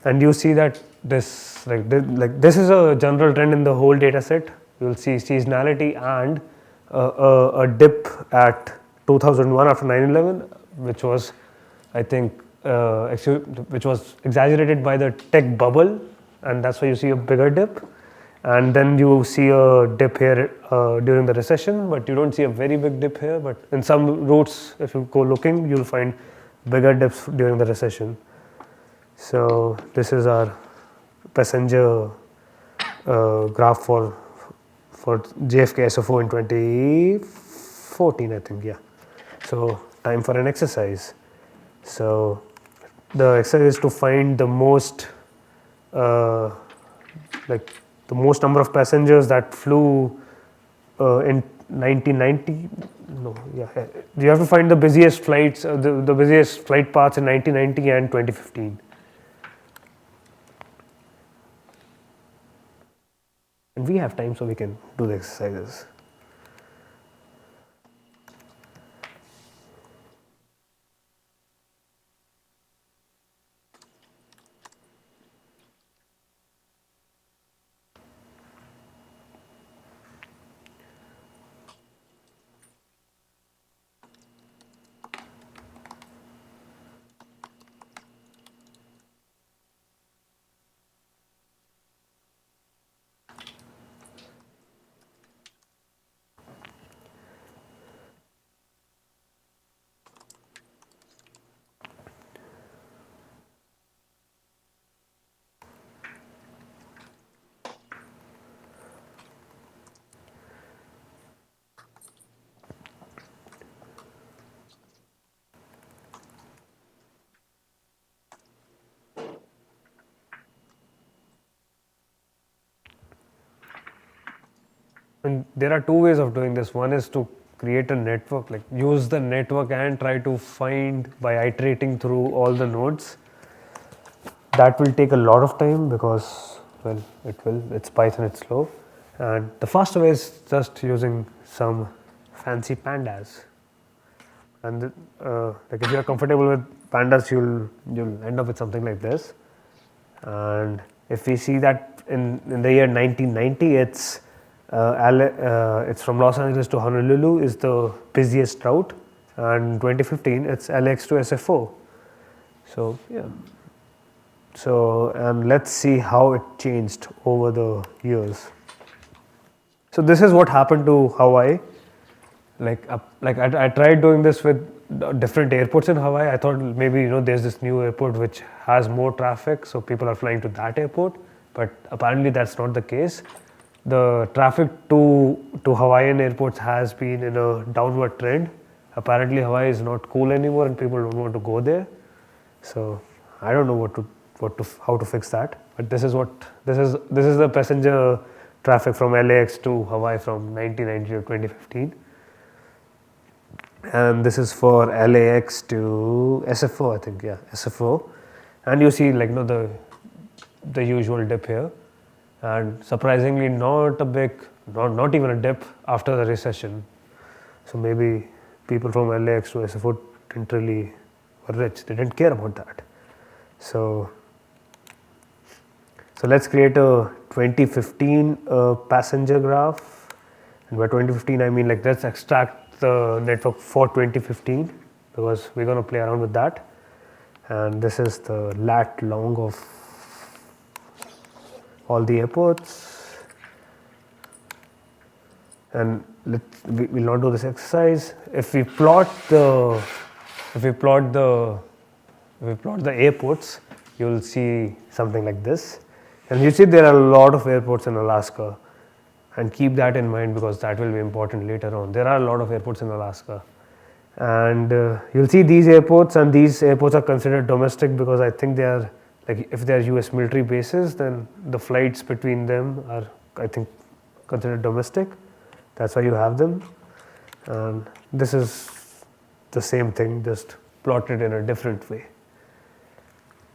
and you see that this is a general trend in the whole data set. You will see seasonality and a dip at 2001 after 9/11, which was, I think, which was exaggerated by the tech bubble, and that's why you see a bigger dip. And then you see a dip here during the recession, but you don't see a very big dip here. But in some routes, if you go looking, you'll find bigger dips during the recession. So this is our passenger graph for JFK SFO in 2014, I think. Yeah. So time for an exercise. So the exercise is to find the most the most number of passengers that flew in 1990. No, yeah, you have to find the busiest flights, the busiest flight paths in 1990 and 2015. And we have time, so we can do the exercises. And there are two ways of doing this. One is to create a network, like use the network and try to find by iterating through all the nodes. That will take a lot of time because, well, it's Python, it's slow. And the faster way is just using some fancy pandas. And like if you are comfortable with pandas, you'll end up with something like this. And if we see that in the year 1990, it's from Los Angeles to Honolulu is the busiest route, and 2015 it's LAX to SFO. So yeah. So and let's see how it changed over the years. So this is what happened to Hawaii. Like I tried doing this with different airports in Hawaii. I thought maybe there's this new airport which has more traffic, so people are flying to that airport. But apparently that's not the case. The traffic to Hawaiian airports has been in a downward trend. Apparently Hawaii is not cool anymore, and people don't want to go there. So I don't know how to fix that. But this is the passenger traffic from LAX to Hawaii from 1990 to 2015. And this is for LAX to SFO, I think, yeah, SFO. And you see like the usual dip here, and surprisingly not even a dip after the recession. So maybe people from LAX to SFO didn't really were rich, they didn't care about that. So let's create a 2015 passenger graph, and by 2015 I mean like let's extract the network for 2015 because we're going to play around with that. And this is the lat long of all the airports, and we'll not do this exercise. If we plot the airports, you'll see something like this, and you see there are a lot of airports in Alaska. And keep that in mind because that will be important later on. There are a lot of airports in Alaska, and you'll see these airports, and these airports are considered domestic because I think they are like if they are US military bases, then the flights between them are I think considered domestic. That's why you have them. And this is the same thing, just plotted in a different way.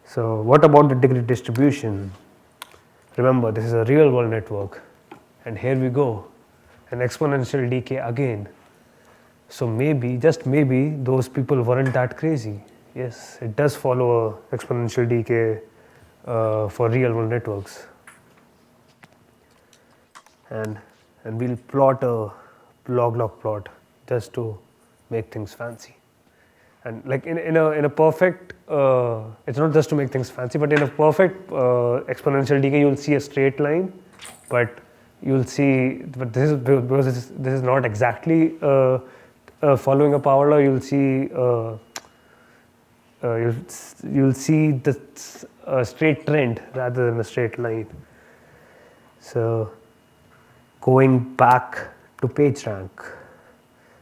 So what about the degree distribution? Remember, this is a real world network. And here we go, an exponential decay again. So maybe, just maybe, those people weren't that crazy. Yes, it does follow a exponential decay for real world networks. And we'll plot a log plot just to make things fancy. And like in a perfect, it's not just to make things fancy, but in a perfect exponential decay, you'll see a straight line, but you'll see, but this is because this is not exactly following a power law. You'll see you'll see the straight trend rather than a straight line. So going back to PageRank.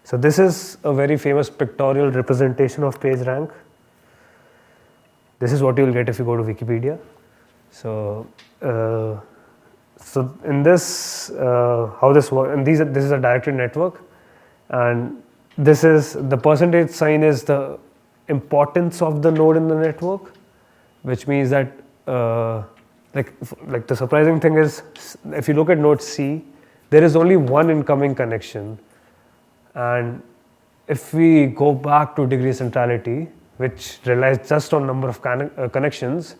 So this is a very famous pictorial representation of PageRank. This is what you will get if you go to Wikipedia. So so in this, how this works, and this is a directed network, and this is the percentage sign is the importance of the node in the network, which means that like the surprising thing is if you look at node C, there is only one incoming connection, and if we go back to degree centrality, which relies just on number of connections,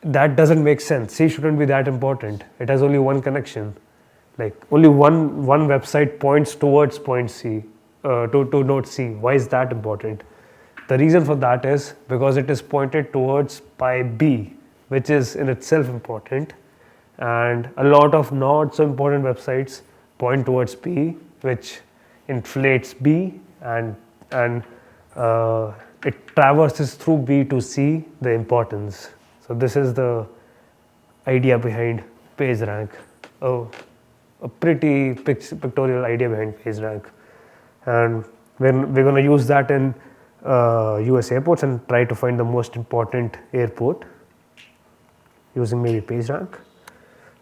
that doesn't make sense. C shouldn't be that important. It has only one connection. Like only one website points towards point C, to node C. Why is that important? The reason for that is because it is pointed towards pi B, which is in itself important, and a lot of not so important websites point towards B, which inflates B, and it traverses through B to C the importance. So this is the idea behind PageRank. A pretty pictorial idea behind PageRank, and we're going to use that in US airports and try to find the most important airport using maybe PageRank.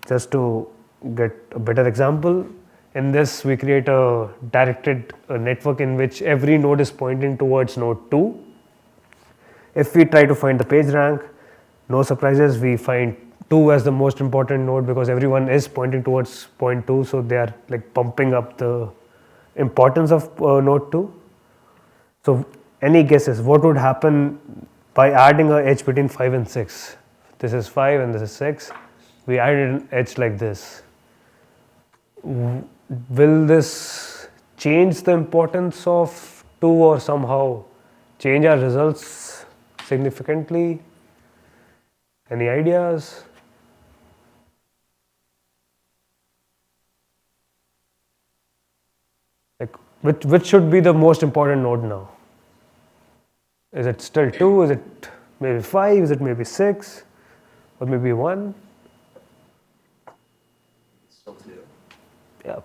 Just to get a better example, In this, we create a directed network in which every node is pointing towards node 2. If we try to find the page rank, no surprises, we find 2 as the most important node because everyone is pointing towards point 2, so they are like pumping up the importance of node 2. So any guesses what would happen by adding a edge between 5 and 6? This is 5 and this is 6. We added an edge like this. Will this change the importance of 2 or somehow change our results significantly? Any ideas? Like which should be the most important node now? Is it still 2? Is it maybe 5? Is it maybe 6? Or maybe 1? Still 2. Yeah,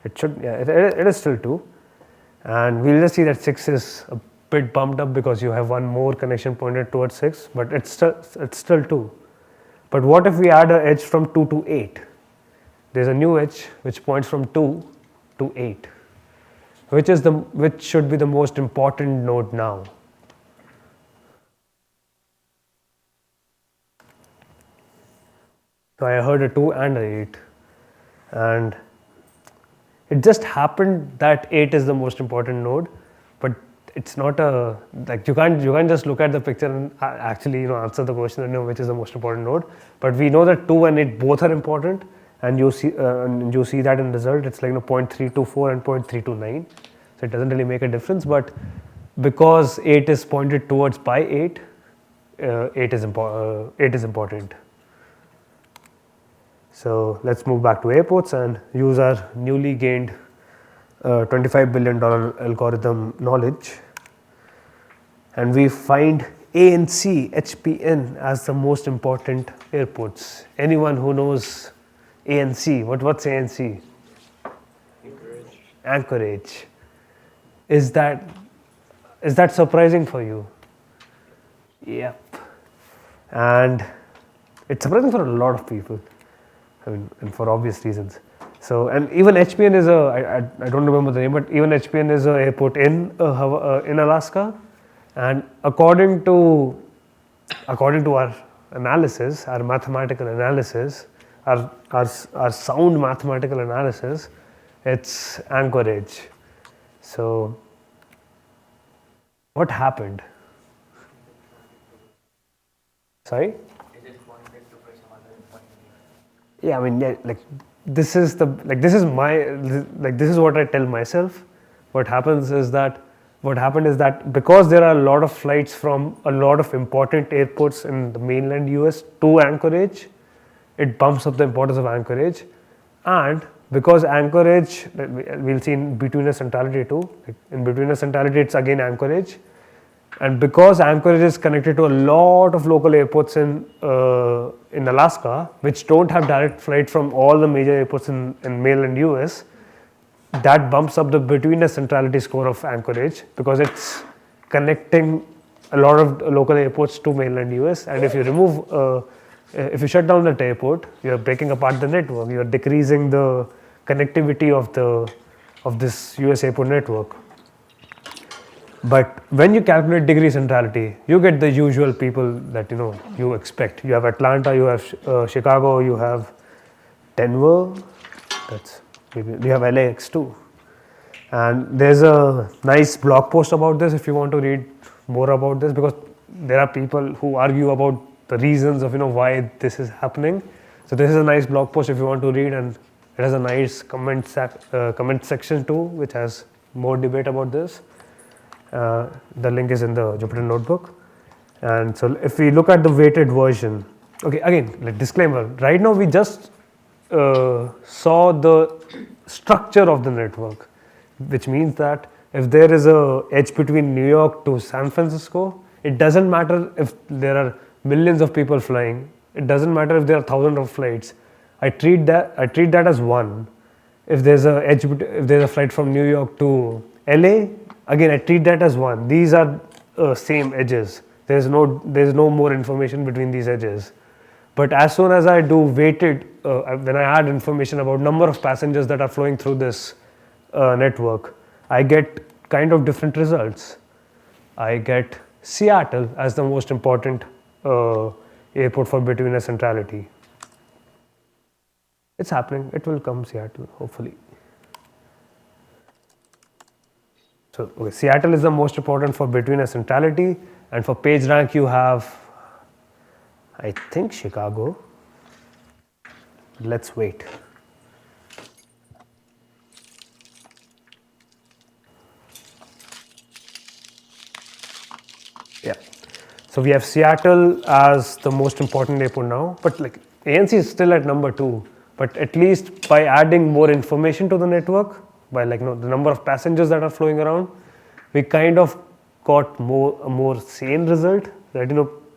it should. Yeah, it is still 2, and we'll just see that 6 is a bit bumped up because you have one more connection pointed towards 6, but it's still 2. But what if we add an edge from 2 to 8? There's a new edge which points from 2 to 8. Which should be the most important node now? So I heard a 2 and a 8, and it just happened that 8 is the most important node, but it's not a like you can't just look at the picture and actually answer the question and know which is the most important node. But we know that 2 and 8 both are important, and you see that in result. It's like 0.324 and 0.329, so it doesn't really make a difference. But because 8 is pointed towards by 8, 8 is important. So let's move back to airports and use our newly gained $25 billion algorithm knowledge, and we find A and C, HPN, as the most important airports. Anyone who knows A and C, what's A and C? Anchorage. Is that surprising for you? Yep. And it's surprising for a lot of people. I mean, and for obvious reasons. So, and even HPN is I don't remember the name, but even HPN is an airport in Alaska, and according to our analysis, our mathematical analysis, our sound mathematical analysis, it's Anchorage. So, what happened? Sorry? Yeah, I mean, this is what I tell myself. What happened is that because there are a lot of flights from a lot of important airports in the mainland US to Anchorage, it bumps up the importance of Anchorage. And because Anchorage, we'll see in betweener centrality too. In betweener centrality, it's again Anchorage. And because Anchorage is connected to a lot of local airports in Alaska, which don't have direct flight from all the major airports in mainland US, that bumps up the betweener centrality score of Anchorage because it's connecting a lot of local airports to mainland US. And if you shut down that airport, you're breaking apart the network. You're decreasing the connectivity of this US airport network. But when you calculate degree centrality, you get the usual people that you expect. You have Atlanta, you have Chicago, you have Denver. You have LAX too. And there's a nice blog post about this if you want to read more about this, because there are people who argue about the reasons of why this is happening. So this is a nice blog post if you want to read, and it has a nice comment section too, which has more debate about this. The link is in the Jupyter notebook. And so if we look at the weighted version, okay, again, disclaimer, right now we just saw the structure of the network, which means that if there is a edge between New York to San Francisco, it doesn't matter if there are millions of people flying, it doesn't matter if there are thousands of flights. I treat that as one. If there's a flight from New York to LA, again I treat that as one. These are same edges. There's no more information between these edges. But as soon as I do weighted when I add information about number of passengers that are flowing through this network, I get kind of different results. I get Seattle as the most important airport for betweenness centrality. It's happening. It will come, Seattle, hopefully. So okay, Seattle is the most important for betweenness centrality, and for PageRank you have, I think, Chicago. Let's wait. Yeah. So we have Seattle as the most important airport now, but like ANC is still at number 2. But at least by adding more information to the network, by like the number of passengers that are flowing around, we kind of got a more sane result. That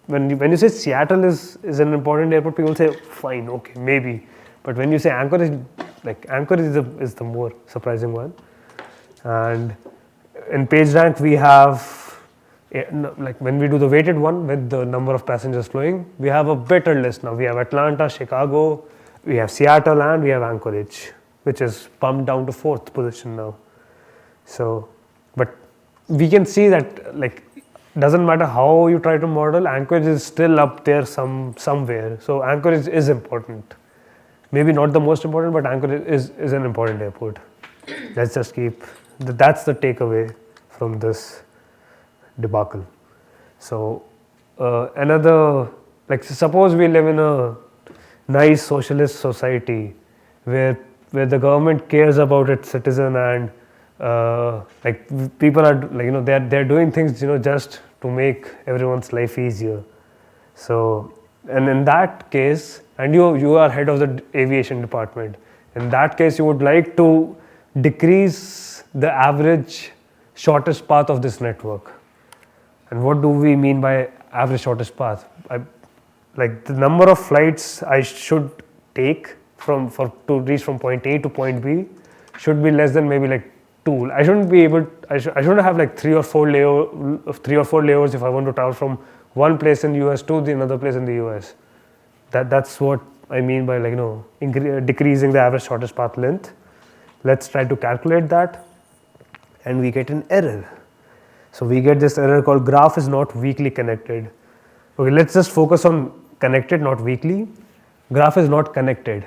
when you say Seattle is an important airport, people say fine, okay, maybe. But when you say Anchorage, like Anchorage is the more surprising one. And in PageRank we have, like when we do the weighted one with the number of passengers flowing, we have a better list now. We have Atlanta, Chicago, we have Seattle, and we have Anchorage, which is bumped down to 4th position now. So, but we can see that like doesn't matter how you try to model, Anchorage is still up there somewhere. So Anchorage is important. Maybe not the most important, but Anchorage is an important airport. Let's just keep, that's the takeaway from this debacle. So another, like suppose we live in a nice socialist society where the government cares about its citizen, and like people are like they're doing things just to make everyone's life easier. So, and in that case, and you are head of the aviation department, in that case you would like to decrease the average shortest path of this network. And what do we mean by average shortest path? Like the number of flights I should take to reach from point A to point B should be less than maybe like 2. I shouldn't have like 3 or 4 layovers if I want to travel from one place in US to the another place in the US. That's what I mean by like decreasing the average shortest path length. Let's try to calculate that, and we get an error. So we get this error called graph is not weakly connected. Okay, let's just focus on connected, not weakly. Graph is not connected.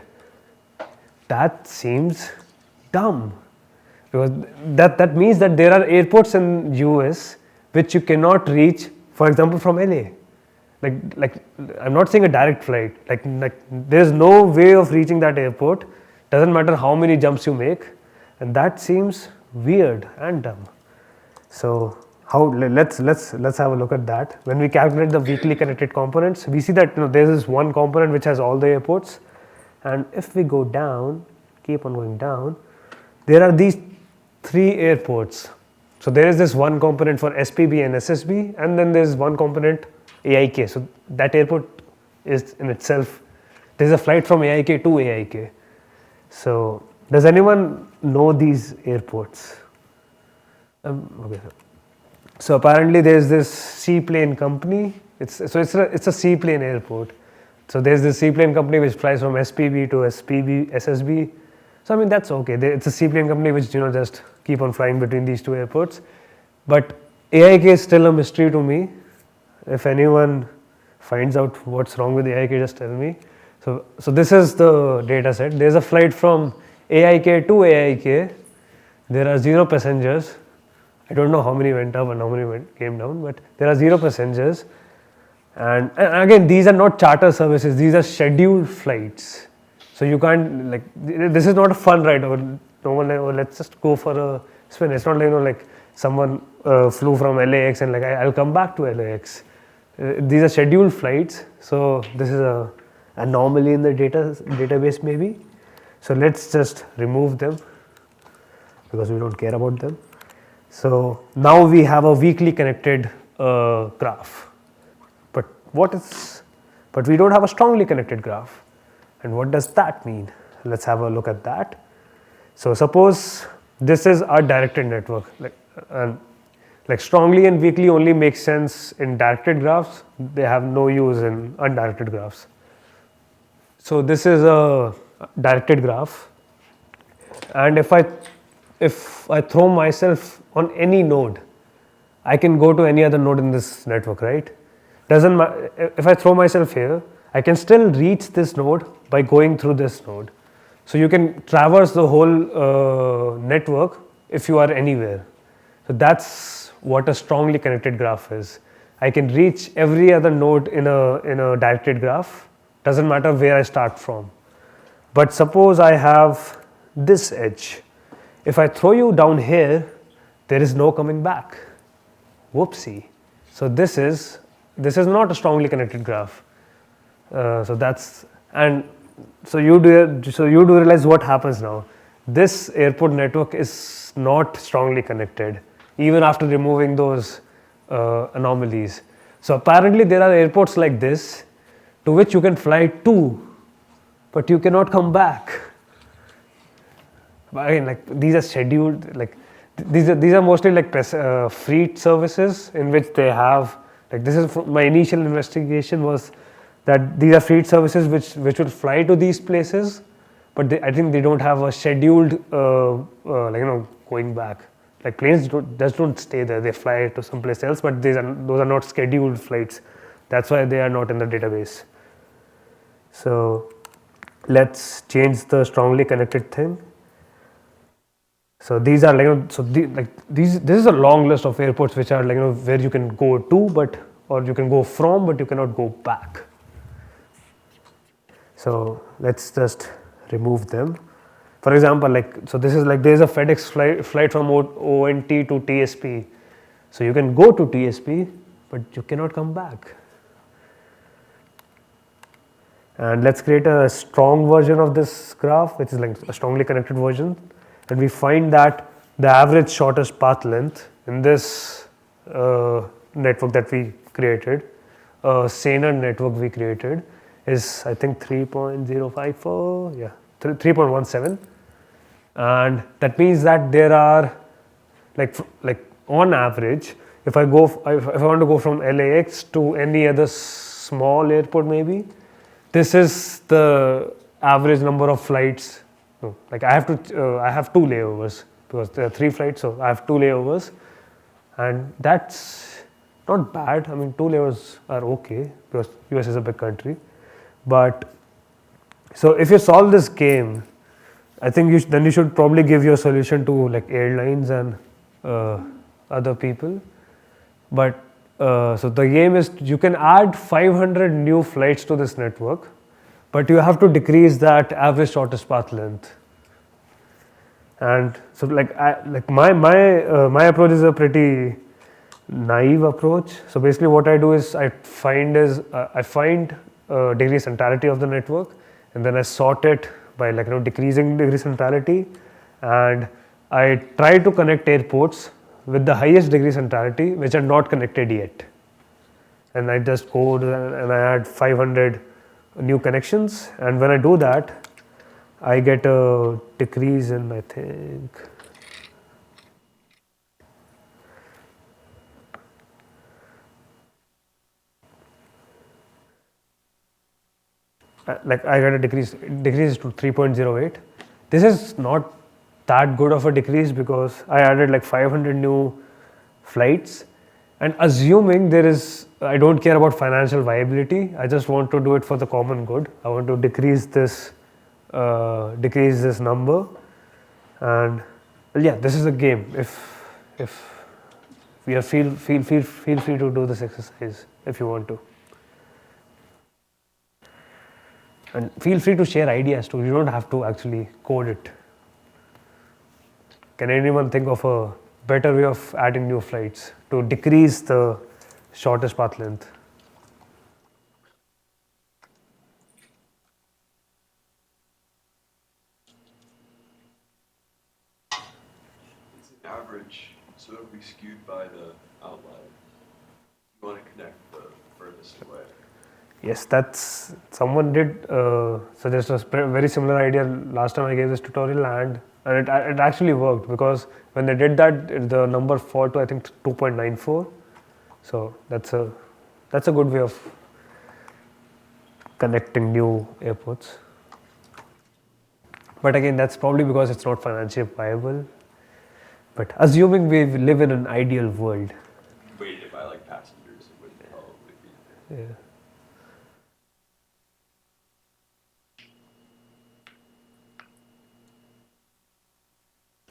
That seems dumb, because that means that there are airports in US which you cannot reach, for example, from LA. Like I'm not saying a direct flight. Like there's no way of reaching that airport. Doesn't matter how many jumps you make, and that seems weird and dumb. So let's have a look at that. When we calculate the weakly connected components, we see that there's this one component which has all the airports, and if we go down, keep on going down, there are these 3 airports. So there is this one component for SPB and SSB, and then there's one component AIK. So that airport is in itself, there's a flight from AIK to AIK. So does anyone know these airports? Okay. So apparently there's this seaplane company. It's a seaplane airport. So there's this seaplane company which flies from SPB to SSB. So I mean that's okay. It's a seaplane company which just keep on flying between these 2 airports. But AIK is still a mystery to me. If anyone finds out what's wrong with AIK, just tell me. So this is the data set. There's a flight from AIK to AIK. There are 0 passengers. I don't know how many went up and how many came down, but there are 0 passengers. And again, these are not charter services, these are scheduled flights. So you can't, like, this is not a fun ride, or no one like, oh, let's just go for a spin. It's not like, like someone flew from LAX and like, I'll come back to LAX. These are scheduled flights, so this is a anomaly in the database maybe. So let's just remove them because we don't care about them. So now we have a weakly connected graph, but we don't have a strongly connected graph. And what does that mean? Let's have a look at that. So suppose this is our directed network, like strongly and weakly only makes sense in directed graphs. They have no use in undirected graphs. So this is a directed graph, and if I throw myself on any node, I can go to any other node in this network, right? Doesn't matter if I throw myself here, I can still reach this node by going through this node. So you can traverse the whole network if you are anywhere. So that's what a strongly connected graph is. I can reach every other node in a directed graph. Doesn't matter where I start from. But suppose I have this edge. If I throw you down here, there is no coming back. Whoopsie. So this is not a strongly connected graph. So you do realize what happens now. This airport network is not strongly connected, even after removing those anomalies. So apparently there are airports like this to which you can fly to, but you cannot come back. But again, like these are scheduled, like these are mostly like freight services in which they have, like this is my initial investigation was that these are freight services which will fly to these places, but I think they don't have a scheduled going back. Like planes just don't stay there; they fly to someplace else. But those are not scheduled flights. That's why they are not in the database. So let's change the strongly connected thing. So these are this is a long list of airports which are where you can go to, or you can go from, but you cannot go back. So let's just remove them. For example, this is there's a FedEx flight from ONT to TSP. So you can go to TSP, but you cannot come back. And let's create a strong version of this graph, which is like a strongly connected version. And we find that the average shortest path length in this network that we created, saner network we created, is I think 3.054, yeah, 3.17, and that means that there are like on average, if I want to go from LAX to any other small airport, maybe this is the average number of flights. Like I have 2 layovers because there are 3 flights, so I have 2 layovers, and that's not bad. I mean, 2 layovers are okay because US is a big country. But so if you solve this game, I think then you should probably give your solution to like airlines and other people. But so the game is you can add 500 new flights to this network, but you have to decrease that average shortest path length. And so my approach is a pretty naive approach. So basically what I do is I find degree centrality of the network, and then I sort it by decreasing degree centrality, and I try to connect airports with the highest degree centrality which are not connected yet, and I just go and I add 500 new connections, and when I do that I get a decrease in, I think, I got a decrease to 3.08. This is not that good of a decrease because I added like 500 new flights, and assuming I don't care about financial viability, I just want to do it for the common good. I want to decrease this number, and well, yeah, this is a game. If we are feel free to do this exercise if you want to. And feel free to share ideas too. You don't have to actually code it. Can anyone think of a better way of adding new flights to decrease the shortest path length? It's an average, so it'll be skewed by the outlier. You want to connect the furthest away. Yes, someone did suggest a very similar idea last time I gave this tutorial, and it actually worked because when they did that, the number fell to I think 2.94. So that's a good way of connecting new airports. But again, that's probably because it's not financially viable. But assuming we live in an ideal world, Weighted by like passengers, it wouldn't probably be. yeah.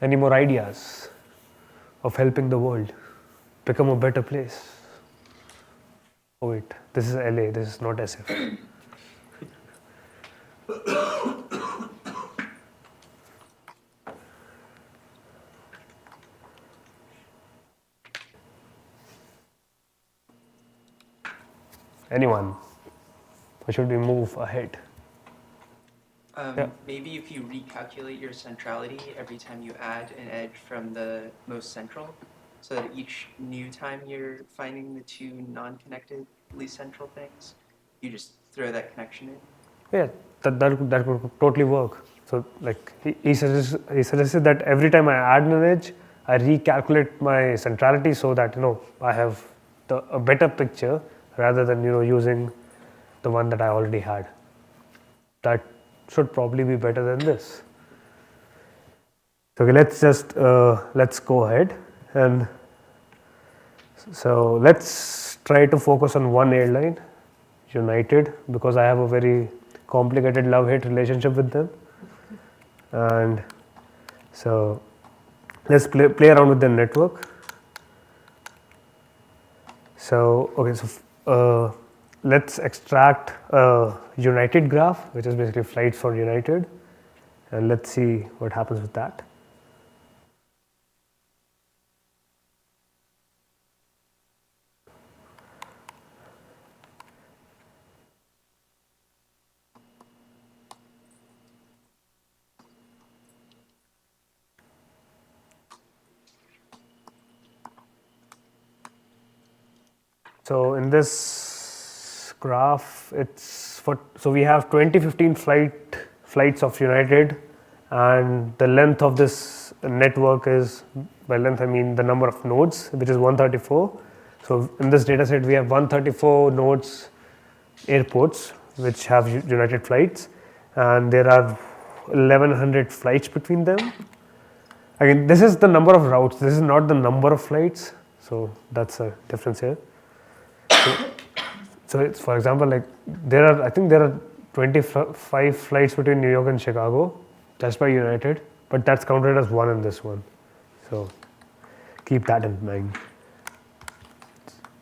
Any more ideas of helping the world become a better place? Oh wait, this is LA, this is not SF. Anyone? Or should we move ahead? Yeah. Maybe if you recalculate your centrality every time you add an edge from the most central, so that each new time you're finding the two non-connectedly central things, you just throw that connection in. Yeah, that would totally work. So like he suggested that every time I add an edge, I recalculate my centrality so that I have a better picture rather than using the one that I already had. That should probably be better than this. Okay, let's go ahead, and so let's try to focus on one airline, United, because I have a very complicated love-hate relationship with them. And so let's play around with the network. So okay, so let's extract a United graph, which is basically flights for United, and let's see what happens with that. So in this graph, so we have 2015 flights of United, and the length of this network is, by length I mean the number of nodes, which is 134. So in this data set, we have 134 nodes, airports which have United flights, and there are 1100 flights between them. Again, this is the number of routes. This is not the number of flights. So that's a difference here. So it's, for example, like I think there are 25 flights between New York and Chicago just by United, but that's counted as one in this one. So keep that in mind.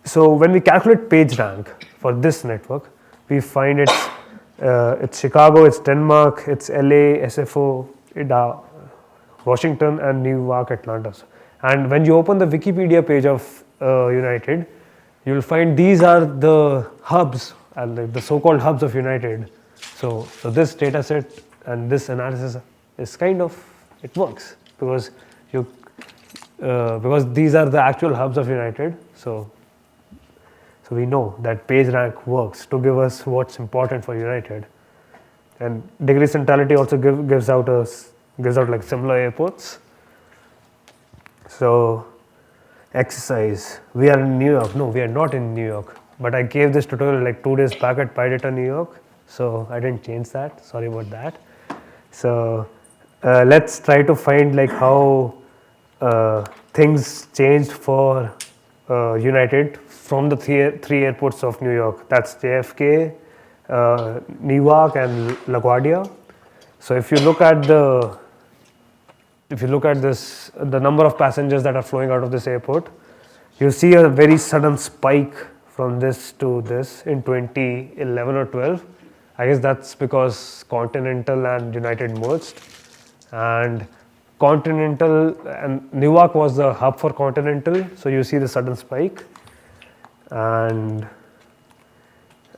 So when we calculate page rank for this network, we find it's Chicago, it's Denmark, it's LA, SFO, Washington, and Newark, Atlanta. And when you open the Wikipedia page of United, you will find these are the hubs, the so-called hubs of United. So this data set and this analysis is it works because these are the actual hubs of United. So we know that page rank works to give us what's important for United, and degree centrality also gives out like similar airports. So exercise. We are in New York. No, we are not in New York. But I gave this tutorial like 2 days back at PyData New York, so I didn't change that. Sorry about that. So let's try to find like how things changed for United from the three airports of New York. That's JFK, Newark, and LaGuardia. So if you look at this, the number of passengers that are flowing out of this airport, you see a very sudden spike from this to this in 2011 or 12. I guess that's because Continental and United merged, and Continental and Newark was the hub for Continental, so you see the sudden spike, and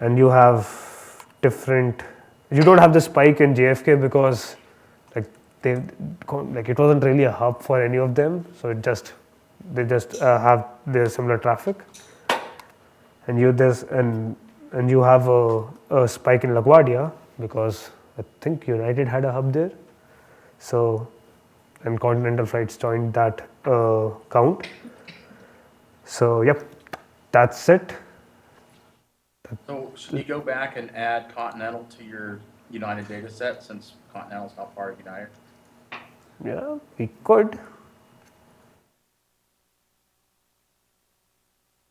you have you don't have the spike in JFK because it wasn't really a hub for any of them, so they just have their similar traffic, and you have a spike in LaGuardia because I think United had a hub there, so and Continental flights joined that count. So yep, that's it. So should you go back and add Continental to your United data set since Continental is not part of United? Yeah, we could.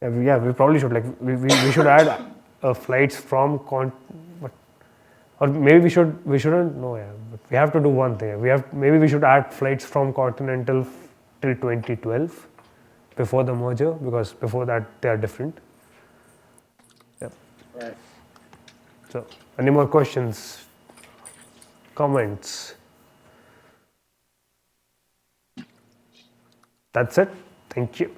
Yeah, we probably should. Like, we should add flights from or maybe we shouldn't. No, yeah, but we have to do one thing. Maybe we should add flights from Continental till 2012 before the merger, because before that they are different. Yeah. Right. So, any more questions, comments? That's it. Thank you.